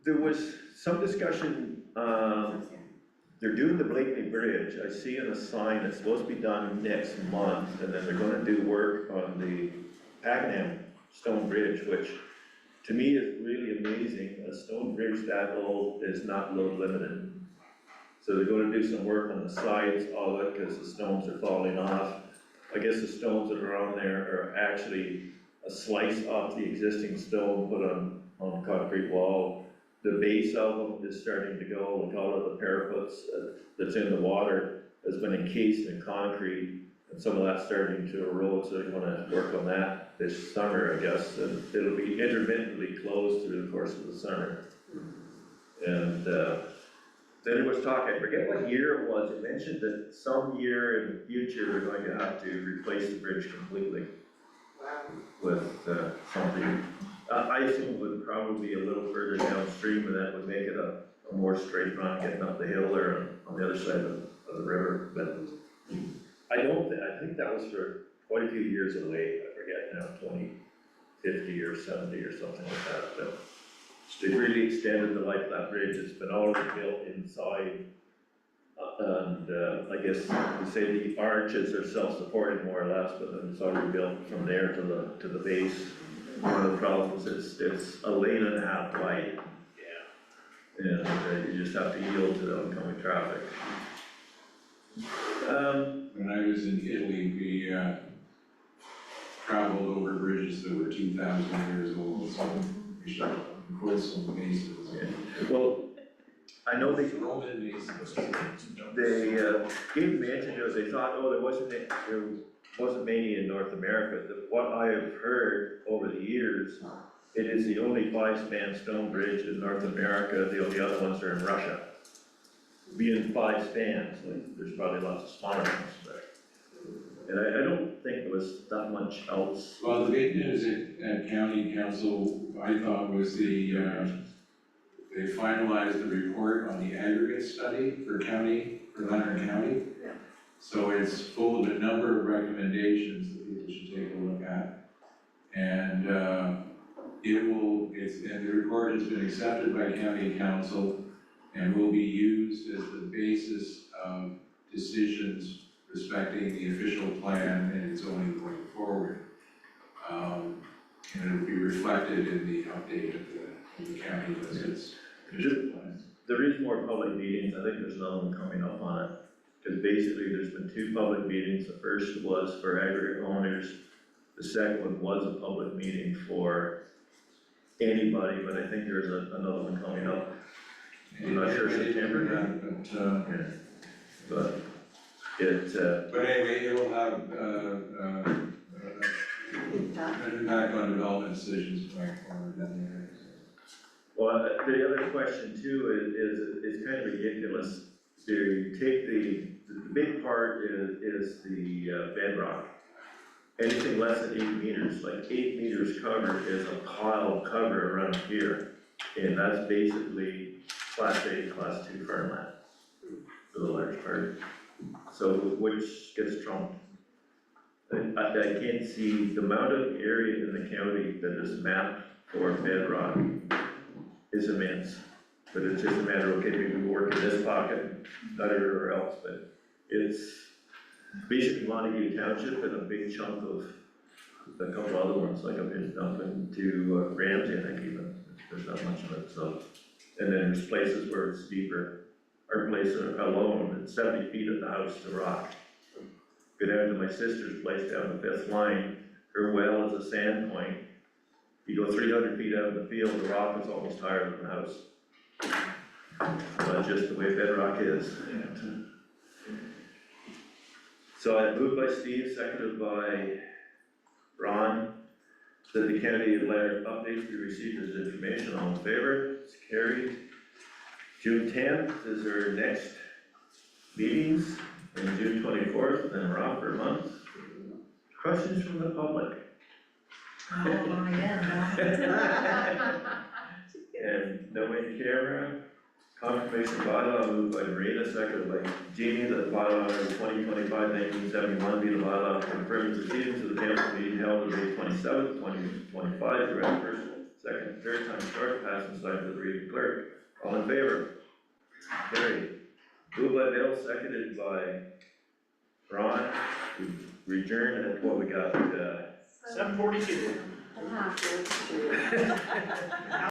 There was some discussion, they're doing the Blakely Bridge. I see in a sign it's supposed to be done next month, and then they're gonna do work on the Pakenham Stone Bridge, which to me is really amazing. A stone bridge that old is not load limited. So they're gonna do some work on the sides of it because the stones are falling off. I guess the stones that are on there are actually a slice off the existing stone put on concrete wall. The base of them is starting to go, like all of the parapets that's in the water has been encased in concrete, and some of that's starting to erode, so they're gonna work on that this summer, I guess, and it'll be intermittently closed through the course of the summer. And, then there was talk, I forget what year it was, it mentioned that some year in the future, we're going to have to replace the bridge completely with, something. I assume it would probably be a little further downstream, and that would make it a more straight run getting up the hill there on the other side of the river, but I think that was for quite a few years away, I forget now, 2050 or 70 or something like that, but they've really extended the life of that bridge. It's been already built inside. And I guess you say the arches are self-supporting more or less, but then it's already built from there to the base. One of the problems is it's a lane and a half wide. Yeah. And you just have to yield to the oncoming traffic. When I was in Italy, we traveled over bridges that were 2,000 years old, so we should quote some masons. Well, I know they Roman masons. They gave mention to it, they thought, oh, there wasn't many in North America. What I have heard over the years, it is the only 5-span stone bridge in North America, the only other ones are in Russia. Being 5 spans, like, there's probably lots of smaller ones there. And I don't think there was that much else. Well, the big news at county council, I thought, was they finalized the report on the aggregate study for Lanark County. Yeah. So it's full of a number of recommendations that people should take a look at. And the report has been accepted by county council and will be used as the basis of decisions respecting the official plan and its zoning going forward. And it will be reflected in the update of the county visits. There is more public meetings, I think there's another one coming up on it. Because basically there's been 2 public meetings, the first was for aggregate owners, the second one was a public meeting for anybody, but I think there's another one coming up. I'm not sure September. But But anyway, it'll have an impact on development decisions going forward down the area. Well, the other question too is it's kind of ridiculous to take the big part is the bedrock. Anything less than 8 meters, like 8 meters cover is a pile of cover around here. And that's basically Class A, Class 2 farmland for the large part. So which gets trumped. I can't see the amount of area in the county that is mapped for bedrock is immense. But it's just a matter of, okay, maybe we work in this pocket, not everywhere else, but it's basically Montague Township and a big chunk of a couple other ones, like up into Ramsey, I think even, there's not much of it, so. And then there's places where it's deeper. Our place alone, it's 70 feet at the house to rock. Go down to my sister's place down the 5th line, her well is a sand point. You go 300 feet out in the field, the rock is almost higher than the house. That's just the way bedrock is. So I moved by Steve, seconded by Ron, that the county of Lanark updates be received as information. All in favor? It's carried. June 10th is our next meetings, and June 24th, then we're off for a month. Questions from the public? Oh, yeah. And no in camera. Confirmation bylaw moved by Marina, seconded by Jeannie, that bylaw number 2025-1971 be the bylaw confirming the proceedings of the council meeting held on May 27th, 2025, throughout first, second, third time short, pass and signed by the reading clerk. All in favor? Carried. Moved by Bill, seconded by Ron. We adjourn at what we got, 7:42.